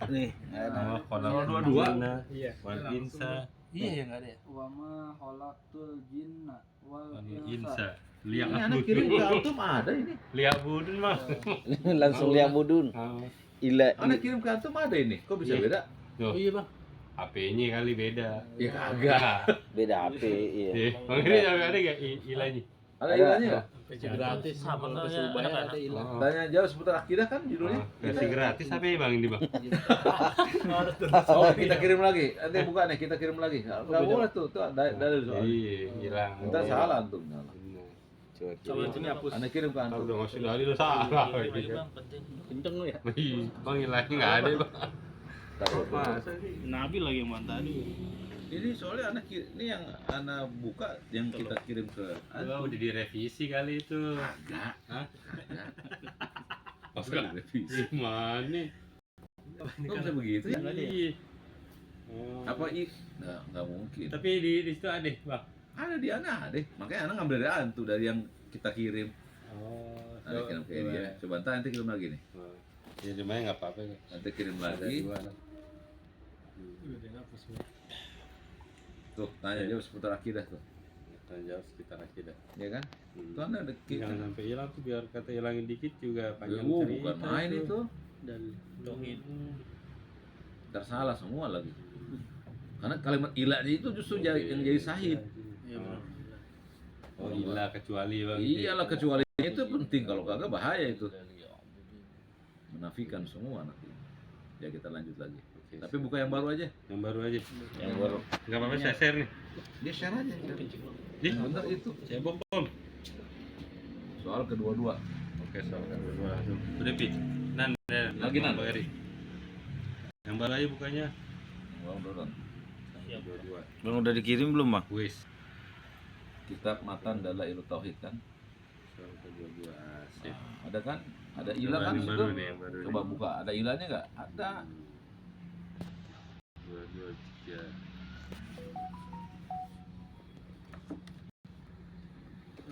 Nih, nggak ada. Oh, kalau dua-dua. Iya. Wal insa, Iya ya enggak ada ya. Wa ma khalaqatul jinna wal wal insa. insa. Ini Liak anak kirim ke antum ada ini. Liak budun mah. Langsung lihat mudun. Ah, Ila. Anak kirim ke antum ada ini. Kok bisa Iya. beda? Tuh, iya bang. HP-nya kali beda. Ya kagak. Beda HP, iya. Iya, bang ini ada nggak ilahnya? Ada illanya enggak? Gratis sama halnya anak-anak. Tanya jauh seputar akidah kan judulnya. Kasih gratis HP bang ini bang. Oh, kita kirim lagi. Nanti buka nih, kita kirim lagi. Enggak boleh tuh, dalil soal. Iya, hilang. Kita salah antum. Benar. Coba Coba kirim. ini hapus. Anda kirim ke Tahu antum. dong masih dari lu salah. Ini gitu. bang penting. Kenceng lu ya? Iya, bang ilahnya nggak ada bang. Taruh. Nabi lagi yang tadi. Ini soalnya ini yang anak buka yang kita kirim ke Wah, antum. udah direvisi kali itu. Enggak. Hah? Pas kan revisi. Gimana? Kok bisa begitu ya? Iya. Oh. Apa nggak mungkin. Tapi di situ ada, bang. Ada di anak deh. Makanya anak ngambil dari antum dari yang kita kirim. Oh, Nanti kirim ke dia. Coba ntar nanti kirim lagi nih. Ya cuma nggak apa-apa. Nanti kirim Ada lagi. dua. Udah dihapus. Tuh, tanya jawab seputar akidah tuh. Tanya jawab sekitar akidah. Ya kan? Tuh ada kita. Jangan sampai hilang tuh, biar kata hilangin dikit juga panjang Oh, cerita. bukan main itu. Dan Tauhid. Ntar salah semua lagi. Karena kalimat ilahnya itu justru yang jadi sahih. Iya benar. Oh, ilah kecuali bang. Iyalah kecuali itu penting, kalau kagak bahaya itu. Menafikan semua nanti. Ya kita lanjut lagi. Oke, Tapi buka yang baru aja. yang baru aja. Yang baru. Nggak apa-apa saya share nih. Dia share aja. Nih, Bentar itu. saya bom. Soal kedua-dua. Oke, soal kedua langsung. Udah Pi. Lagi, Nan. Bang Eri. Yang baru aja bukanya. Wow, dorong. Dua-dua. Bang udah dikirim belum, Bang? Wis. Kitab Matan Dalailut Tauhid kan? Soal kedua-dua. Sip. Ada kan? Ada ilah kan? Yang Itu? baru nih, yang baru. Coba buka. Ada ilahnya nggak? Ada. Dua, tiga.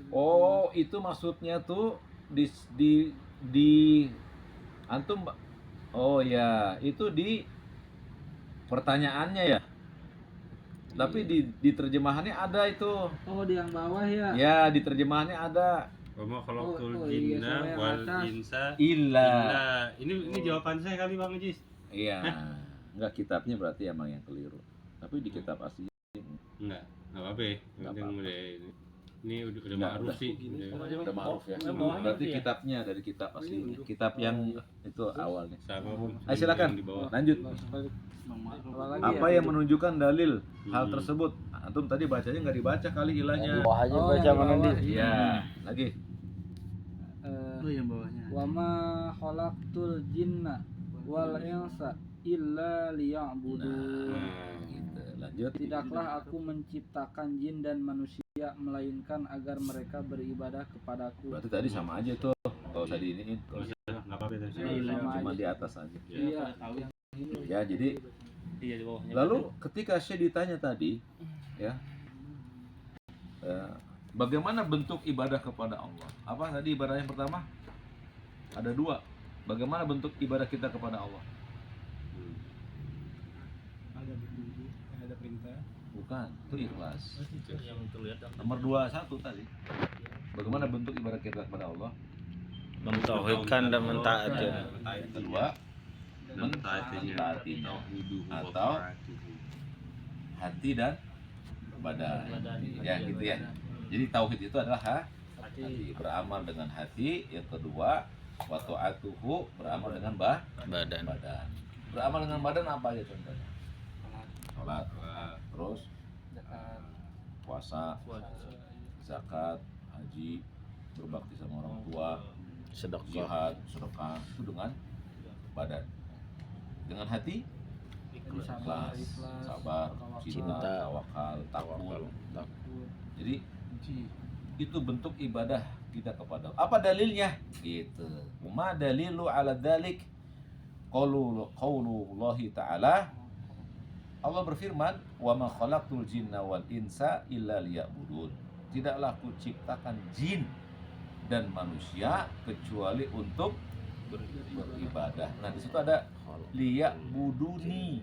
Oh, itu maksudnya tuh di antum. Oh ya, itu di pertanyaannya ya. Tapi di terjemahannya ada itu. Oh, di yang bawah ya. Ya, di terjemahannya ada. Wama khalaqtul Oh, iya, jinna sama yang wal atas. insa Illa. illa. Ini jawaban saya kali Bang Jis. Iya. Enggak, kitabnya berarti emang yang keliru. Tapi di kitab asli Enggak apa-apa. Yang Nggak penting apa-apa. udah ini udah Nggak, ma'ruf udah. sih. udah ma'ruf ya. bawahnya Berarti itu ya? kitabnya dari kitab aslinya. Kitab yang itu awalnya. Sama pun. Ayo silakan. Yang di bawah. Lanjut. Apalagi Apa ya? yang menunjukkan dalil hal Hmm. tersebut? Antum tadi bacanya nggak dibaca kali ilahnya. Di bawah aja Oh, baca yang mana bawah. di? Iya. Lagi. Oh, yang bawahnya. Wa ma khalaqtul jinna wal insa illa liya'budun. Nah, Gitu. Lanjut. Tidaklah aku menciptakan jin dan manusia melainkan agar mereka beribadah kepadaku. Berarti tadi sama aja tuh. Kalau usah diiniin. nggak usah, nggak apa-apa tadi. Iya, sama Cuma aja. di atas aja. Iya. Ya, jadi Iya di bawahnya. lalu ketika Syekh ditanya tadi, ya, bagaimana bentuk ibadah kepada Allah? Apa tadi ibadah yang pertama? Ada dua. Bagaimana bentuk ibadah kita kepada Allah? Hmm. Ada perintah. Bukan, itu ikhlas. yang terlihat Nomor 21 tadi. Bagaimana bentuk ibadah kita kepada Allah? Mentauhidkan dan mentaati. Yang kedua, mentaatinya. Atau hati dan badan. Ya, gitu ya. Jadi tauhid itu adalah hati, beramal dengan hati. Yang kedua, wa ta'atuhu, beramal dengan Badan. badan. Beramal dengan badan apa aja contohnya? Sholat, terus puasa, zakat, haji, berbakti sama orang tua, Sedekah. jihad, sedekah, itu dengan badan. Dengan hati, ikhlas, sabar, cinta, Cinta, tawakal, takut. takut. Jadi itu bentuk ibadah kita kepada Allah. Apa dalilnya? Gitu. Ma dalilu ala dzalik? Qaulullahi ta'ala, Allah berfirman, "Wa ma khalaqtul jinna wal insa illa liya'budun." Tidaklah aku ciptakan jin dan manusia kecuali untuk beribadah. Nah, di situ ada liya'buduni.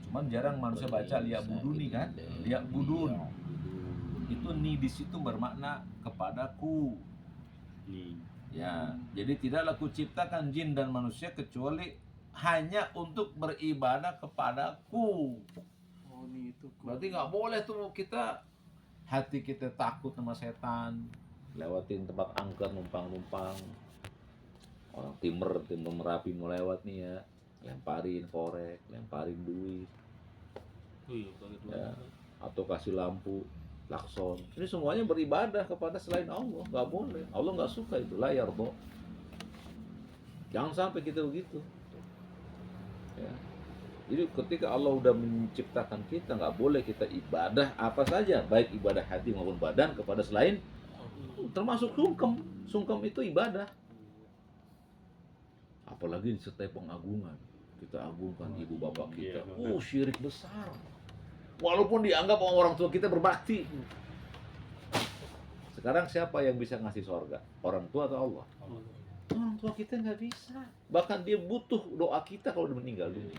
Cuman jarang manusia baca liya'buduni kan? Liya'budun. Itu ni di situ bermakna kepadaku. Nih. Ya, jadi tidaklah aku ciptakan jin dan manusia kecuali hanya untuk beribadah kepadaku. Oh, ini itu. Berarti nggak boleh tuh kita hati kita takut sama setan, lewatin tempat angker numpang-numpang. Orang timur Merapi mau lewat nih ya, lemparin korek, lemparin duit, ya, atau kasih lampu klakson. Ini semuanya beribadah kepada selain Allah, nggak boleh. Allah nggak suka itu, la yarda. Jangan sampai kita begitu. Ya. Jadi ketika Allah udah menciptakan kita, nggak boleh kita ibadah apa saja, baik ibadah hati maupun badan kepada selain, termasuk sungkem. Sungkem itu ibadah. Apalagi disertai pengagungan. Kita agungkan ibu bapak kita. Syirik besar. Walaupun dianggap orang tua kita berbakti. Sekarang siapa yang bisa ngasih surga? Orang tua atau Allah? Orang tua kita nggak bisa. Bahkan dia butuh doa kita kalau udah meninggal dunia.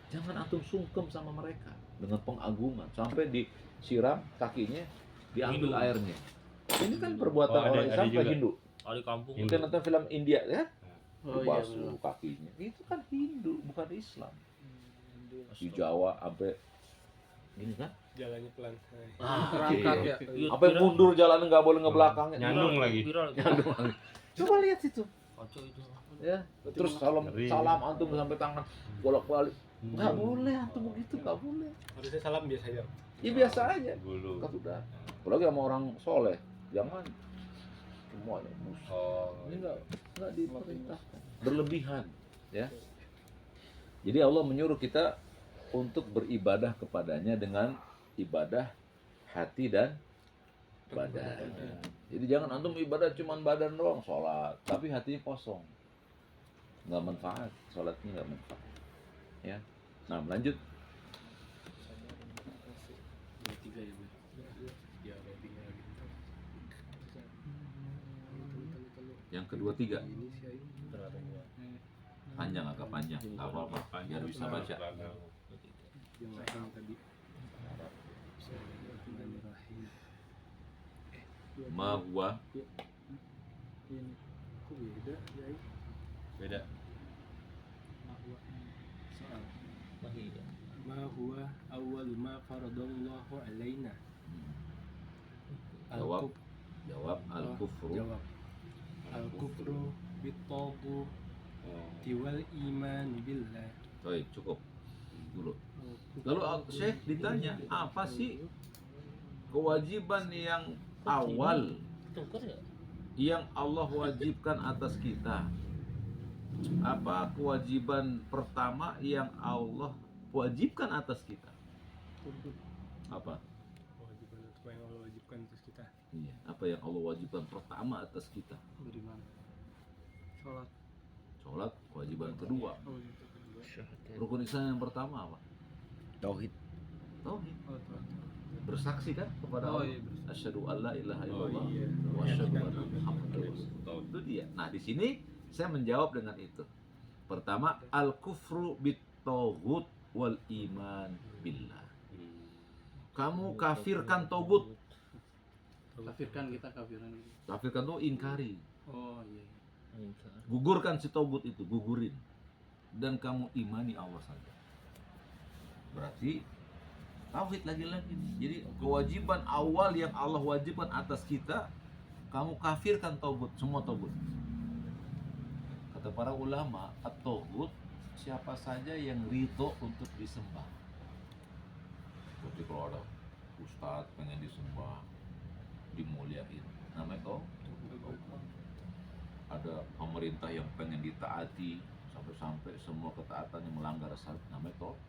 Jangan antum sungkem sama mereka dengan pengagungan sampai disiram kakinya, diambil airnya. Ini kan perbuatan Oh, ada- orang ada Islam juga. ke Hindu. Oh, di kampung. Hindu. Kita nonton film India ya, Oh, iya, dibasuh kakinya. Itu kan Hindu, bukan Islam. Di Jawa sampai Gini kan? Jalannya pelan. Terangkat ya. Apa yang mundur jalan nggak boleh ngebelakangnya? Nyandung lagi. Viral. Coba lihat situ. Kacau itu. Ya. Terus salam Ngeri. salam antum sampai tangan bolak-balik. Nggak boleh antum begitu, nggak boleh. Harusnya salam biasa aja. Ya biasa aja. Dulu. Kan sudah. Apalagi sama orang soleh, jangan semuanya musuh. Oh. Ini nggak diperintahkan. Berlebihan, ya. Jadi Allah menyuruh kita untuk beribadah kepadanya dengan ibadah hati dan badan. Jadi jangan antum ibadah cuman badan doang, sholat, tapi hatinya kosong, nggak manfaat, sholatnya nggak manfaat. Ya, nah lanjut. Tiga ya, Bu. Ya, rating lagi. Yang kedua tiga, Ini sih aing. panjang agak panjang, nggak apa-apa, biar bisa baca. Yang lain tadi. Bismillahirrahmanirrahim. Ma huwa Ini kok beda ya aing? Beda. Soal ma huwa awwalu ma faradallahu alaina. Jawab. Jawab al-kufru. Jawab. Al-kufru bit-taghut wal iman billah. Baik, cukup dulu. Lalu Syekh ditanya, apa sih kewajiban yang awal yang Allah wajibkan atas kita? Apa kewajiban pertama yang Allah wajibkan atas kita? Apa? Kewajiban apa yang Allah wajibkan atas kita? Iya, apa yang Allah wajibkan pertama atas kita? Beriman. Sholat. Sholat kewajiban kedua. Oh, itu kedua. Rukun Islam yang pertama apa? Tauhid. Tauhid. Oh, tuh. Bersaksi kan kepada Oh, Allah. iya, bersaksi. Asyhadu an la ilaha Oh illallah iya. wa asyhadu anna Muhammadar Rasulullah. Itu dia. Nah, di sini saya menjawab dengan itu. Pertama, al-kufru bit-taghut wal iman billah. Kamu kafirkan togut. Kafirkan kita kafiran. Kafirkan itu ingkari. Oh iya. Gugurkan si togut itu, gugurin. Dan kamu imani Allah saja. Berarti tauhid lagi-lagi. Jadi kewajiban awal yang Allah wajibkan atas kita, kamu kafirkan togut, semua togut. Kata para ulama, at-togut siapa saja yang ridho untuk disembah. Seperti kalau ada ustadz pengen disembah, dimuliain, namanya togut. Ada pemerintah yang pengen ditaati sampai-sampai semua ketaatan yang melanggar syariat, namanya togut.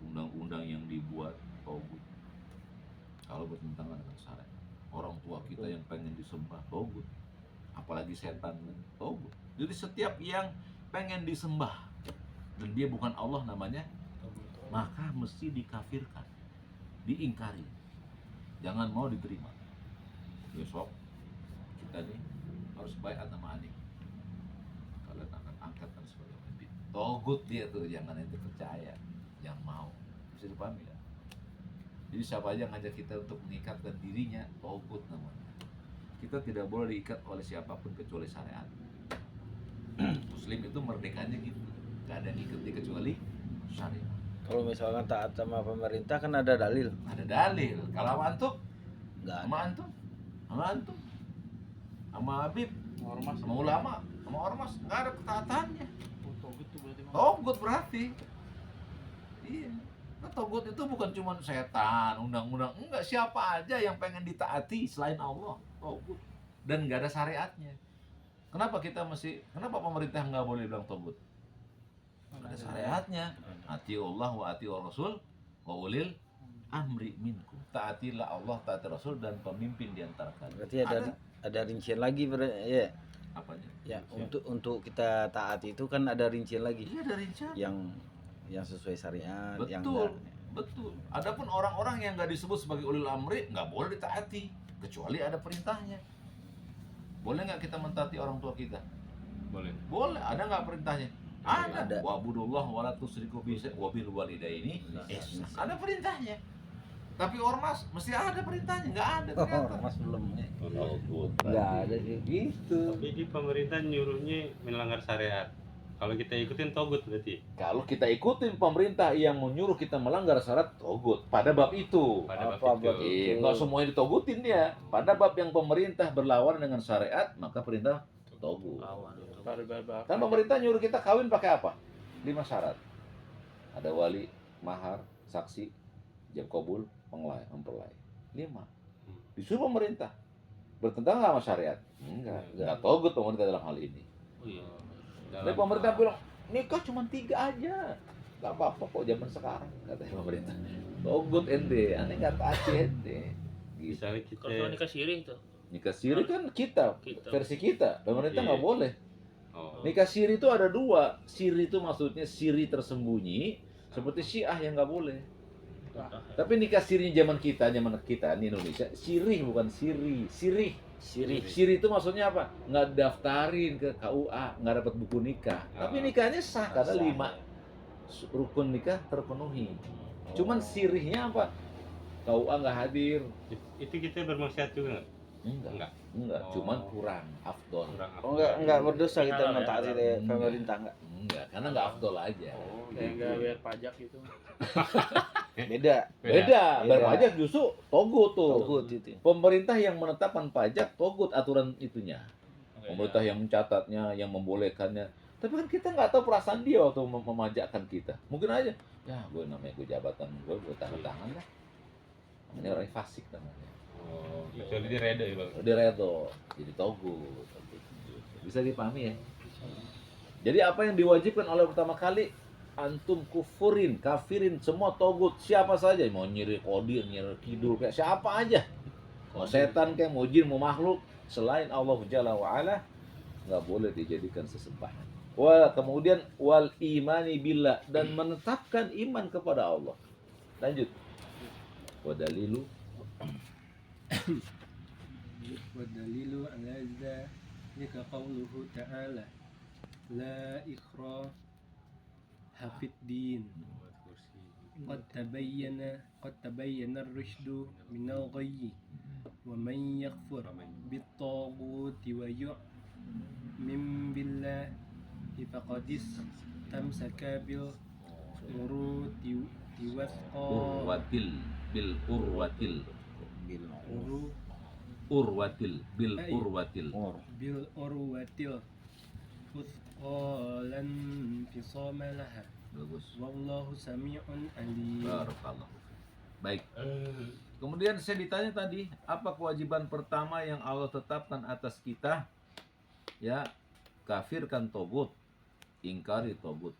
Undang-undang yang dibuat togut kalau bertentangan dengan syariat. Orang tua kita yang pengen disembah togut, apalagi setan togut. Jadi setiap yang pengen disembah dan dia bukan Allah namanya, maka mesti dikafirkan, diingkari, jangan mau diterima. Besok kita nih harus baiat sama adik, kalian akan angkat dan sebagainya. Togut dia tuh, jangan ente percaya, yang mau. Bisa dipahami ya? Jadi siapa aja ngajak kita untuk mengikatkan dirinya, togut namanya. Kita tidak boleh diikat oleh siapapun kecuali syariat. Muslim itu merdekanya gitu, gak ada yang ikat dia kecuali syariat. Kalau misalkan taat sama pemerintah kan ada dalil. Ada dalil. Kalau sama antum, Enggak sama ada. antum, sama antum, sama Habib, Ormas. sama ulama, sama ormas, nggak ada ketaatannya. Togut tuh berarti. Togut berarti. Iya. Nah, togut itu bukan cuma setan, undang-undang. Enggak, siapa aja yang pengen ditaati selain Allah, togut. Dan nggak ada syariatnya. Kenapa kenapa pemerintah nggak boleh bilang togut? Ada syariatnya. Ati Allah wa ati Rasul wa ulil amri minkum. Taatilah Allah, taati Rasul dan pemimpin di antara kalian. Berarti ada rincian lagi ya. Apanya? Ya, untuk kita taati itu kan ada rincian lagi. Iya, ada rincian. Yang sesuai syariat, yang Betul, enggak. betul. Adapun orang-orang yang nggak disebut sebagai ulil amri nggak boleh ditaati kecuali ada perintahnya. Boleh nggak kita mentaati orang tua kita? Boleh. Boleh. Ada nggak perintahnya? Ada. Ada. Wa'budullah wa la tusyriku bihi wa bil walidaini ihsan. Ada perintahnya. Tapi ormas mesti ada perintahnya, nggak ada ternyata. Mas belum. Togut. Enggak ada kayak gitu. Tapi di pemerintah nyuruhnya melanggar syariat. Kalau kita ikutin togut berarti. Kalau kita ikutin pemerintah yang menyuruh kita melanggar syarat, togut pada bab itu. Pada Apa bab bab itu. itu? Nggak semuanya ditogutin dia. Pada bab yang pemerintah berlawanan dengan syariat, maka perintah togut. Pada bab Kan pemerintah nyuruh kita kawin pakai apa? 5 syarat. Ada wali, mahar, saksi, jam kabul, mempelai. 5. Disuruh pemerintah. Bertentangan nggak sama syariat? Enggak togut pemerintah dalam hal ini. Oh iya. Tapi pemerintah bilang, nikah cuma 3 aja. Gak apa-apa kok zaman sekarang, katanya pemerintah. Togut ente, aneh nggak taati ente. Gitu. Misalnya kita Kalau nikah siri itu. Nikah siri kan kita, Kita. versi kita. Pemerintah Iya. nggak boleh. oh, Nikah siri itu ada 2. Siri itu maksudnya siri tersembunyi, seperti Syiah yang nggak boleh. Tapi nikah siri zaman kita di Indonesia, sirih bukan siri, sirih. Siri itu maksudnya apa? Nggak daftarin ke KUA, nggak dapat buku nikah. Tapi nikahnya sah karena 5 rukun nikah terpenuhi. Cuman sirihnya apa? KUA nggak hadir. itu kita bermaksiat juga Enggak, Oh. cuman kurang afdol. kurang Oh enggak berdosa kita Halal ya, mentaati halal. pemerintah enggak. Enggak, karena nggak afdol aja. kayak nggak bayar pajak itu. Beda. Beda, Beda. berpajak justru togut tuh. Togut itu. Pemerintah yang menetapkan pajak togut aturan itunya. Oke, Pemerintah yang mencatatnya, yang membolehkannya. Tapi kan kita nggak tahu perasaan dia waktu memajakkan kita. Mungkin aja, ya gue namanya gue jabatan, gue tanda tangan lah. Namanya orang fasik namanya. oh, kecuali dia reda ya bang. Dia redo, jadi togut. Bisa dipahami ya? Jadi apa yang diwajibkan oleh pertama kali, antum kafirin semua togut, siapa saja, mau nyiri kodir, nyiri kidul, kayak siapa aja, mau setan kayak mau jin, mau makhluk selain Allah Jalla wa Ala, nggak boleh dijadikan sesembahan. Kemudian wal imani billah, dan menetapkan iman kepada Allah. Lanjut. Wadalilu والدليل على ذلك قوله تعالى لا إكراه في الدين قد تبين الرشد من الغي ومن يكفر بالطاغوت ويؤمن بالله فقد استمسك بالعروة الوثقى بالعروة الوثقى لا انفصام لها bagus. والله سميع عليم. Barakallah. Baik. Kemudian saya ditanya tadi, apa kewajiban pertama yang Allah tetapkan atas kita? Ya, kafirkan togut, ingkari togut,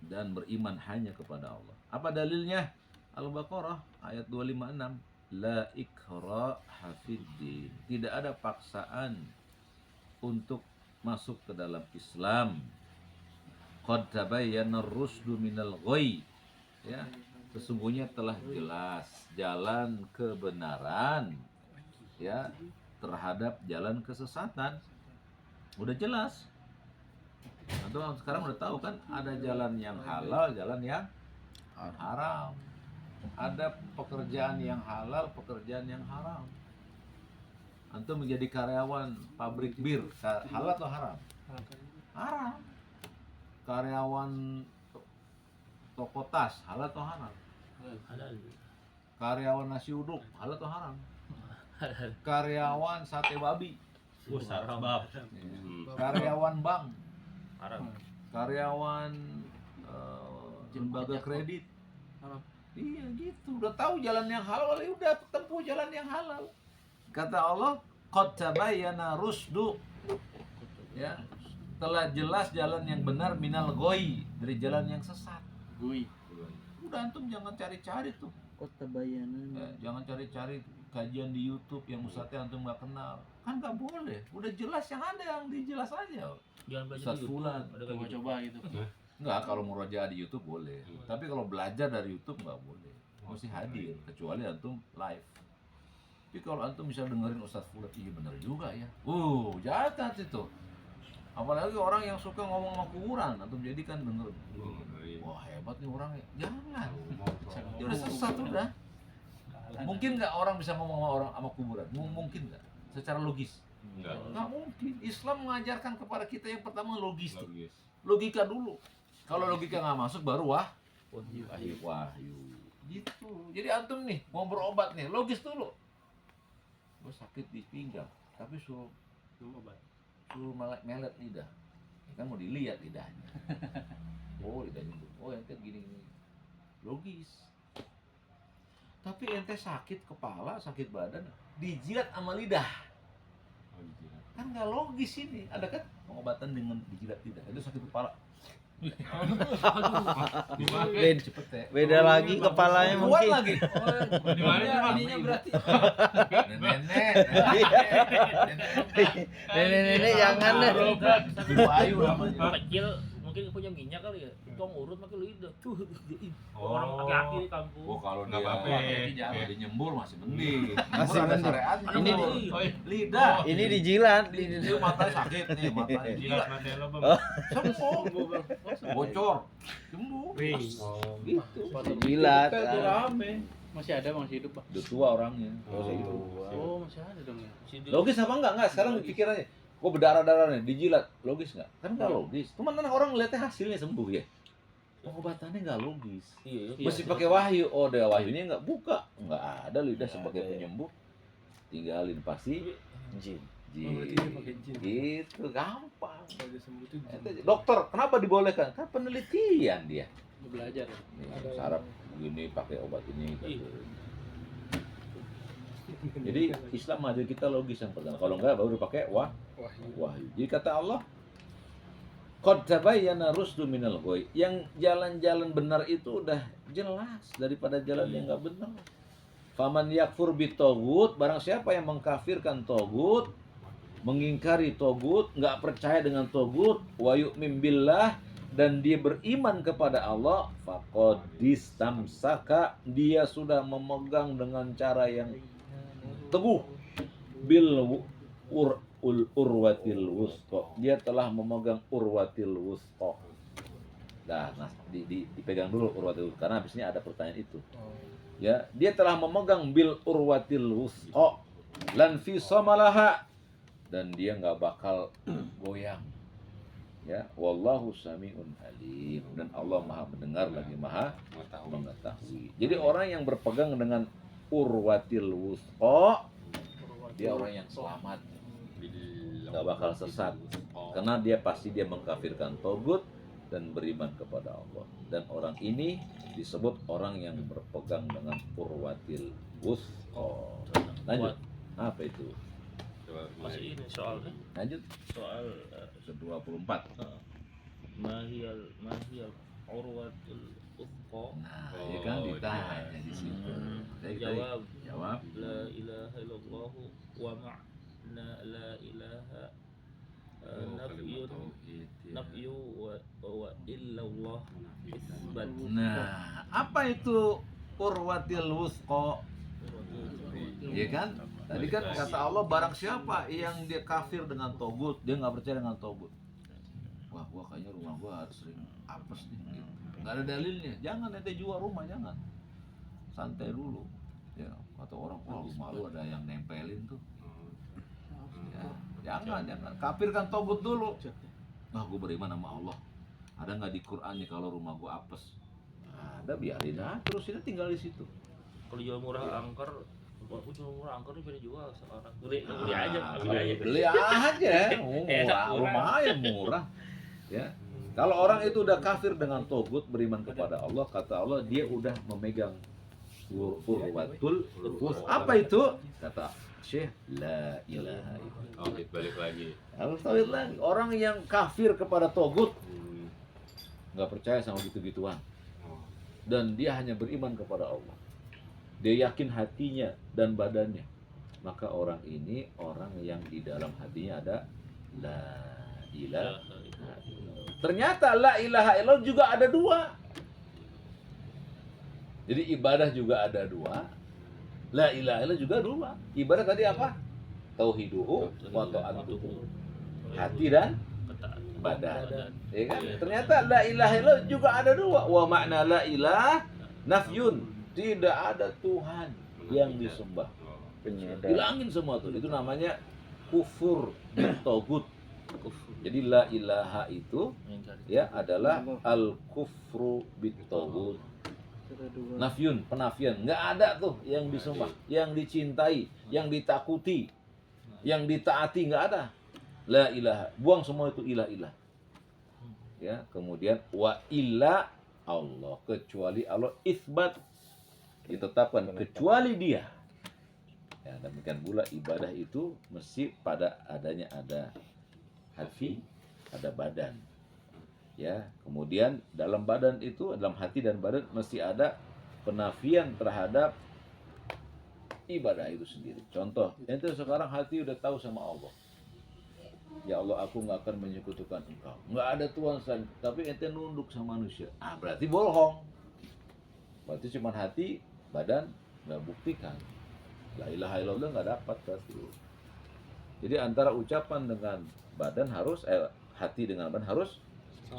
dan beriman hanya kepada Allah. Apa dalilnya? Al-Baqarah ayat 256. La ikraha fiddin. Tidak ada paksaan untuk masuk ke dalam Islam. Qad tabayyana ar-rusdu minal ghayy. Ya, sesungguhnya telah jelas jalan kebenaran ya terhadap jalan kesesatan. Udah jelas. Atau sekarang udah tahu kan ada jalan yang halal, jalan yang haram. Ada pekerjaan yang halal, pekerjaan yang haram. Antum menjadi karyawan pabrik bir, halal atau haram? Haram. Karyawan toko tas, halal atau haram? Halal. Karyawan nasi uduk, halal atau haram? Karyawan sate babi, Sarabab. karyawan bank, Haram. karyawan lembaga kredit. Haram. Iya gitu, udah tahu jalan yang halal, ya udah tempuh jalan yang halal. Kata Allah, qad tabayyana rusdu. Ya, telah jelas jalan yang benar minal ghayy, dari jalan yang sesat. Gui. Udah antum jangan cari-cari tuh. Kota bayanan. Jangan cari-cari kajian di YouTube yang ustadznya antum nggak kenal. Kan nggak boleh. Udah jelas yang ada yang dijelas aja. Jangan belajar Ustaz di YouTube. Fulan. Ada kayak gitu. Coba-coba gitu. Enggak, kalau murojaah di YouTube boleh. Tapi kalau belajar dari YouTube nggak boleh. Mesti hadir, kecuali antum live. Tapi kalau antum bisa dengerin Ustaz Fulan, iya bener juga ya. Jahat itu. Apalagi orang yang suka ngomong sama kuburan, antum jadikan denger. Wah hebat nih orang ya. Jangan. Dia udah sesat udah. Mungkin nggak orang bisa ngomong sama orang sama kuburan? Mungkin nggak? Secara logis? Enggak. Nggak mungkin. Islam mengajarkan kepada kita yang pertama logis. Logis. logika dulu. Kalau logika nggak masuk baru wahyu. Gitu. Jadi antum nih mau berobat nih, logis dulu. Gue sakit di pinggang, tapi suruh melet lidah. Ya kan mau dilihat lidahnya. Oh lidahnya, oh ente gini. Logis. Tapi ente sakit kepala, sakit badan, dijilat sama lidah. Kan nggak logis ini. Ada kan pengobatan dengan dijilat lidah. Itu sakit kepala. Beda lagi kepalanya Kuat mungkin. lagi. Di mana sih, Bang? Ininya berarti Nenek. Nenek jangan deh. Ayu namanya. Kecil mungkin punya minyak kali ya. Tong urut pakai lidah. Tuh Oh. orang laki-laki di kampung. Oh kalau Nggak dia apa-apa. kalau dia nyembur masih mending. Masih Nyembur ada mending. syariatnya. Ini lidah. Ini dijilat. Dia mata sakit nih, mata Jilat gila. mata lo, Bang. Sembuh. Bocor. Sembuh. Ring. Oh. Gitu. Dijilat. itu rame. Masih ada Bang hidup, Bang. Udah tua orangnya. Oh. Oh, masih ada dong ya. Logis apa enggak? Enggak, sekarang pikirannya. Kok berdarah-darah nih, dijilat. Logis enggak? Kan enggak logis. Cuman kan orang lihatnya hasilnya sembuh ya. Pengobatannya enggak logis. Iya. Mesti pakai wahyu. Oh, ada wahyunya enggak buka. Enggak ada lidah sebagai penyembuh. Tinggalin pasti Jin. Oh, berarti dia pakai jin. Gitu, gampang. Kalau dia sembuh tuh jin. Dokter, kenapa dibolehkan? Kan penelitian dia. Belajar. Nih, saraf begini pakai obat ini. Jadi Islam ajar kita logis yang pertama. Kalau enggak baru pakai wahyu. Jadi kata Allah, qad tabayyana rusdu minal ghoi. Yang jalan-jalan benar itu udah jelas daripada jalan yang enggak benar. Faman yakfur bitogut, barang siapa yang mengkafirkan togut, mengingkari togut, enggak percaya dengan togut, wa yu'min billah, dan dia beriman kepada Allah, faqad istamsaka, dia sudah memegang dengan cara yang teguh bil urwatil wusqa, dia telah memegang urwatil wusqa. Nah, dipegang dulu urwatil wusqa, karena habis ini ada pertanyaan itu. Ya, dia telah memegang bil urwatil wusqa lan fi samalaha, dan dia nggak bakal goyang. Ya, wallahu samiun alim, dan Allah Maha mendengar lagi Maha mengetahui. Jadi orang yang berpegang dengan urwatil wusqa, dia orang yang selamat, nggak bakal sesat, karena dia pasti dia mengkafirkan togut dan beriman kepada Allah. Dan orang ini disebut orang yang berpegang dengan urwatil wusqa. Lanjut, apa itu? Masih ini soalnya. Lanjut, Soal ke-24. mahiyal urwatul uthqa. Nah, ya kan ditanya di situ. Tadi Jawab la ilaha illallah wa ma'na la ilaha nafyu wa illallah isbat. Nah, apa itu urwatil wusqa? Ya kan? Tadi kan kata Allah, barang siapa yang dia kafir dengan togut, dia nggak percaya dengan togut. Wah, gua kayaknya rumah gua sering apes nih. Nggak ada dalilnya. Jangan ente jual rumah, jangan. Santai dulu. Ya, kata orang, wah rumah lu ada yang nempelin tuh. Ya, jangan. Kafirkan togut dulu. Nah, gua beriman sama Allah. Ada nggak di Quran nih kalau rumah gua apes? Ada, biarin aja. Terus ini tinggal di situ. Kalau jual murah angker, aku jual murah angker ini dijual sekarang. Beli aja, beli aja. Beli aja, murah, lumayan murah. Ya, kalau orang itu udah kafir dengan togut, beriman kepada Allah, kata Allah dia udah memegang urwatul wusqa. Apa itu? Kata Syekh, la ilaha illallah. Oh, balik lagi. Harus tauhid lagi. Orang yang kafir kepada togut, nggak percaya sama gitu-gituan, dan dia hanya beriman kepada Allah. Dia yakin hatinya dan badannya, maka orang ini orang yang di dalam hatinya ada la ilaha illallah. Ternyata la ilaha illallah juga ada dua. Jadi ibadah juga ada dua, la ilaha illallah juga dua. Ibadah tadi apa? Tauhiduhu wa ta'atuhu. Hati dan badan. Ya kan? Ternyata la ilaha illallah juga ada dua. Wa makna la ilah nafyun, tidak ada Tuhan yang disembah. Penyedap. Hilangin semua tuh. Itu namanya kufur bil togut. Jadi la ilaha itu ya adalah al kufru bit taghut. Nafyun, penafian. Nggak ada tuh yang disembah, yang dicintai, yang ditakuti, yang ditaati, nggak ada. La ilaha. Buang semua itu ilah-ilah. Ya, kemudian wa illa Allah, kecuali Allah, isbat ditetapkan kecuali Dia. Ya, demikian pula ibadah itu mesti pada adanya ada hati, ada badan. Ya, kemudian dalam badan itu, dalam hati dan badan mesti ada penafian terhadap ibadah itu sendiri. Contoh, ente sekarang hati udah tahu sama Allah. Ya Allah, aku nggak akan menyekutukan Engkau. Nggak ada Tuhan selain, tapi ente nunduk sama manusia. Ah, berarti bohong. Berarti cuma hati, badan nggak buktikan. La ilaha illallah nggak dapat berarti. Jadi antara ucapan dengan badan harus, hati dengan badan harus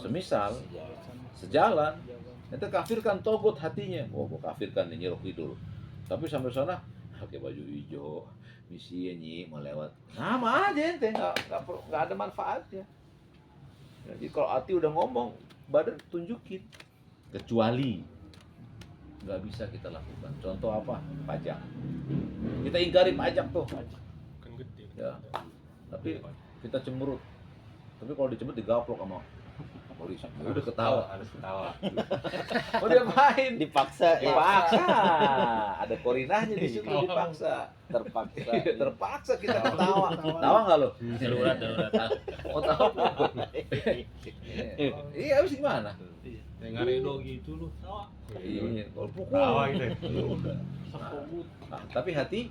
semisal, sejalan. Ente kafirkan togut hatinya. Oh, gua kafirkan ini Nyi Rohidul. Tapi sampai sana pakai baju hijau, misi nyi mau lewat. Sama aja ente, nggak ada manfaatnya. Jadi kalau hati udah ngomong, badan tunjukin. Kecuali nggak bisa kita lakukan. Contoh apa? Pajak. Kita ingkari pajak tuh. Kan gede. Ya. Tapi kita cemberut. Tapi kalau dicemberut digaplok sama polisi. Udah ketawa. Harus ketawa. Oh dia main. Dipaksa. Dipaksa. Ada korinahnya di situ dipaksa. Terpaksa kita ketawa. Tawa nggak lo? Darurat. Mau tahu? Iya, habis gimana? Yang ngarido gitu lu. Tawa. Iya, kalau pukul. Tawa gitu. Ya udah. Nah, tapi hati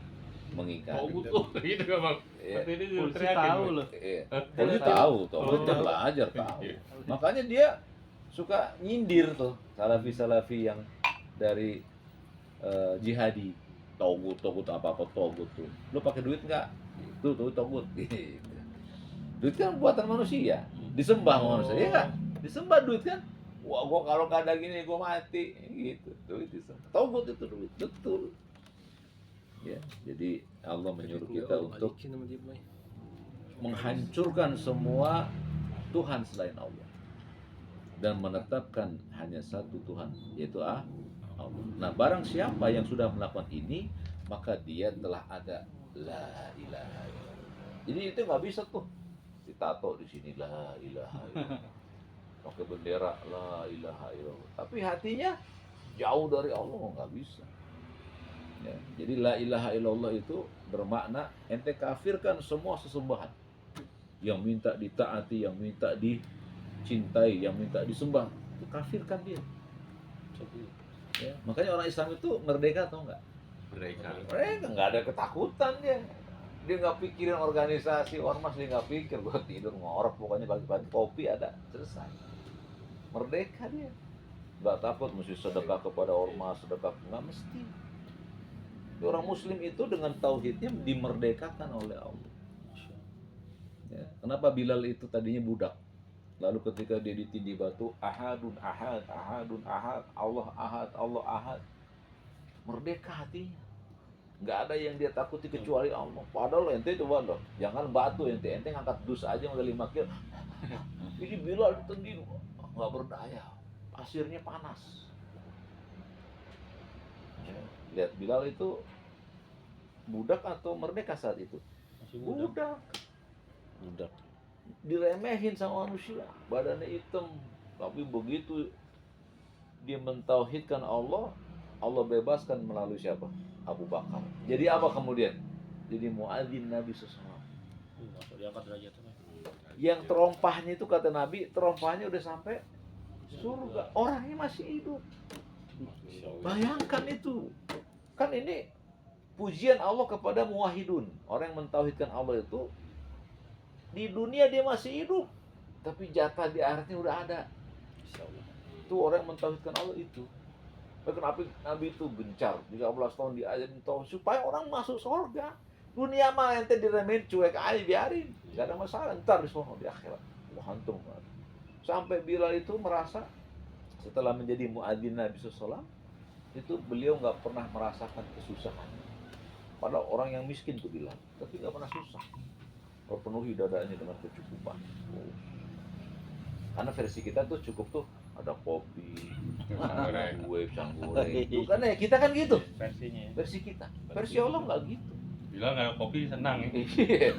mengingkari. Gitu gak bang? Iya. Tapi ini Polisi teriakin, tahu Bang. loh. Iya. Polisi tahu, udah belajar tahu. Makanya dia suka nyindir tuh salafi-salafi yang dari jihadi. Togut apa-apa togut tuh. Lu pakai duit nggak? Tuh togut. Gitu. Duit kan buatan manusia, disembah manusia, ya nggak? Disembah duit kan? Wah, gua kalau nggak ada gini gua mati, gitu. Duit disembah. Togut itu duit, betul. Ya, jadi Allah menyuruh kita untuk menghancurkan semua Tuhan selain Allah dan menetapkan hanya satu Tuhan, yaitu Allah. Nah, barang siapa yang sudah melakukan ini, maka dia telah ada la ilaha illallah. Jadi itu nggak bisa tuh ditato di sini la ilaha illallah, pakai bendera la ilaha illallah, tapi hatinya jauh dari Allah, nggak bisa. Ya, jadi la ilaha illallah itu bermakna ente kafirkan semua sesembahan yang minta ditaati, yang minta dicintai, yang minta disembah, itu kafirkan dia. Ya, makanya orang Islam itu merdeka atau enggak? Mereka. Mereka nggak ada ketakutan dia. Dia nggak pikirin organisasi ormas, dia nggak pikir gua tidur ngorok, pokoknya pagi-pagi kopi ada, selesai. Merdeka dia. Nggak takut mesti sedekah kepada ormas, sedekah nggak mesti. Orang Muslim itu dengan tauhidnya dimerdekakan oleh Allah. Ya, kenapa Bilal itu tadinya budak? Lalu ketika dia ditindih batu, ahadun ahad, ahadun ahad, Allah ahad, merdeka hatinya. Nggak ada yang dia takuti kecuali Allah. Padahal ente coba loh, jangan batu ente ngangkat dus aja udah 5 kilo. Ini Bilal ditindih, nggak berdaya, pasirnya panas. Lihat Bilal itu budak atau merdeka saat itu? Budak. Diremehin sama manusia, badannya hitam, tapi begitu dia mentauhidkan Allah, Allah bebaskan melalui siapa? Abu Bakar. Jadi apa kemudian? Jadi muadzin Nabi SAW. Masuk diangkat derajatnya. Yang terompahnya itu kata Nabi, terompahnya udah sampai surga, orangnya masih hidup. Bayangkan itu. Kan ini pujian Allah kepada muwahhidun. Orang yang mentauhidkan Allah itu di dunia dia masih hidup, tapi jatah di akhiratnya udah ada. Itu orang yang mentauhidkan Allah itu. Kenapa Nabi itu gencar 13 tahun diajarin tauhid supaya orang masuk surga. Dunia mah ente diremehin cuek aja biarin, gak ada masalah, ntar di sono di akhirat. Wah, hantum. Sampai Bilal itu merasa setelah menjadi muadzin Nabi SAW itu beliau nggak pernah merasakan kesusahan. Padahal orang yang miskin tuh Bilal, tapi nggak pernah susah. Kau penuhi dadanya dengan kecukupan. Karena versi kita tuh cukup tuh ada kopi, Goreng. kue, pisang goreng. Tuh kan ya kita kan gitu. Versinya ya. Versi kita. Versi Allah nggak gitu. Bilang nggak ada kopi senang ya. Iya.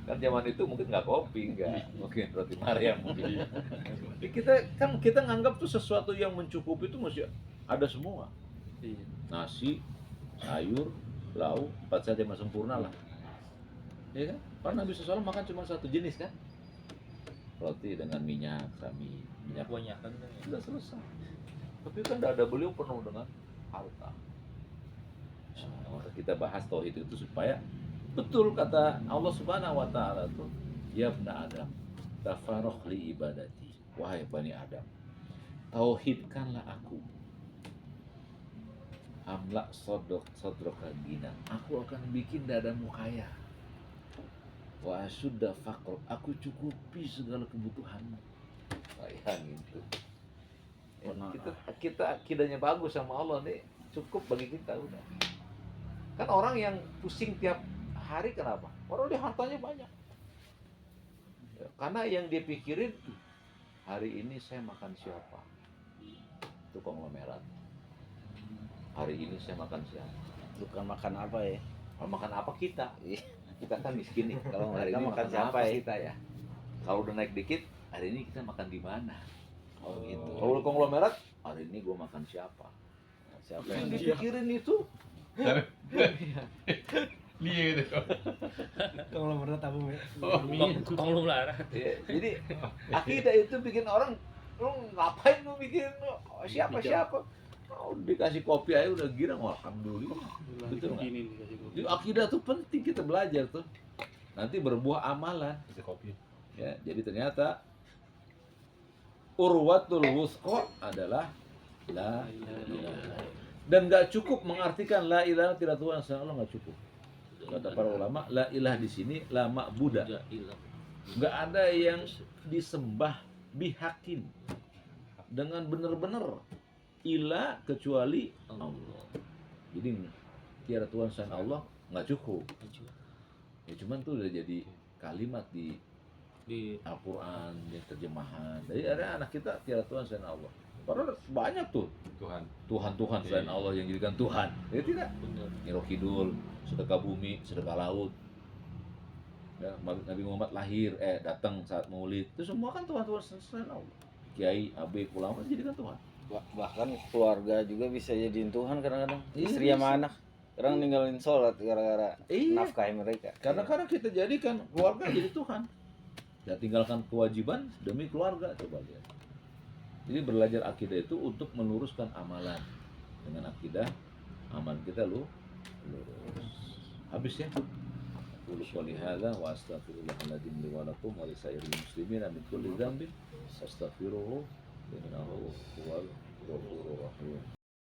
Kan zaman itu mungkin nggak kopi, mungkin roti Maryam mungkin. Jadi kita nganggap tuh sesuatu yang mencukupi itu mesti ada semua. Iya. Nasi, sayur, lauk, 4 saja mah sempurna lah. Ya kan? Karena Nabi SAW makan cuma satu jenis kan? Roti dengan minyak, minyak Banyak kan. sudah selesai. Tapi kan dada beliau penuh dengan harta. Nah, kita bahas tauhid itu supaya betul kata Allah Subhanahu wa taala tuh, ya bna Adam, tafarraq li ibadati. Wahai Bani Adam, tauhidkanlah aku. Amla sodroka gina. Aku akan bikin dadamu kaya. Wa asudda faqr. Aku cukupi segala kebutuhanmu. Bayangin tuh. Kita akidahnya bagus sama Allah nih, cukup bagi kita udah. Kan orang yang pusing tiap hari kenapa? Orang dia hartanya banyak. Ya, karena yang dia pikirin, hari ini saya makan siapa? Itu konglomerat. Hari ini saya makan siapa? Bukan makan apa ya? Makan apa kita? Iya. Kita kan miskin nih. Kalau Hari mereka ini makan siapa apa ya? kita ya? Kalau udah naik dikit, hari ini kita makan di mana? Oh gitu. Kalau konglomerat, hari ini gua makan siapa? Siapa Yang yang dipikirin itu. Dia gitu. Kalau menurut tabung ya. Konglomerat. Ya, jadi akidah itu bikin orang, lu ngapain lu bikin siapa? Oh, dikasih kopi aja udah girang, alhamdulillah. Betul nggak? Gini nih kasih gua. Jadi akidah tuh penting kita belajar tuh. Nanti berbuah amalan. Kasih kopi. Ya, jadi ternyata urwatul wusqa adalah la ilaha. Dan nggak cukup mengartikan la ilaha tidak Tuhan selain Allah, nggak cukup. Kata para ulama, la ilaha di sini la ma'buda. Nggak ada yang disembah bihakin dengan benar-benar ilah kecuali Allah. Jadi tiada Tuhan selain Allah nggak cukup. Ya cuman tuh udah jadi kalimat di Al-Quran, di terjemahan. Jadi ada anak kita tiada Tuhan selain Allah. Padahal banyak tuh Tuhan selain Allah yang jadikan Tuhan. Ya tidak. Nyi Kidul, sedekah bumi, sedekah laut. Ya, Nabi Muhammad lahir, datang saat Maulid. Itu semua kan Tuhan selain Allah. Kiai, AB, ulama jadikan Tuhan. bahkan keluarga juga bisa jadiin Tuhan kadang-kadang. Iya, Istri sama bisa. anak. Kadang ninggalin sholat gara-gara Iya. nafkahi mereka. Karena kadang kita jadikan keluarga jadi Tuhan. Ya tinggalkan kewajiban demi keluarga, coba lihat. Jadi belajar akidah itu untuk meluruskan amalan. Dengan akidah, amal kita lurus. Habis ya. Qul qouli hadza wa astaghfirullahaladzim li wa lakum wa lisairil muslimin min kulli dzambin astaghfiruhu innahu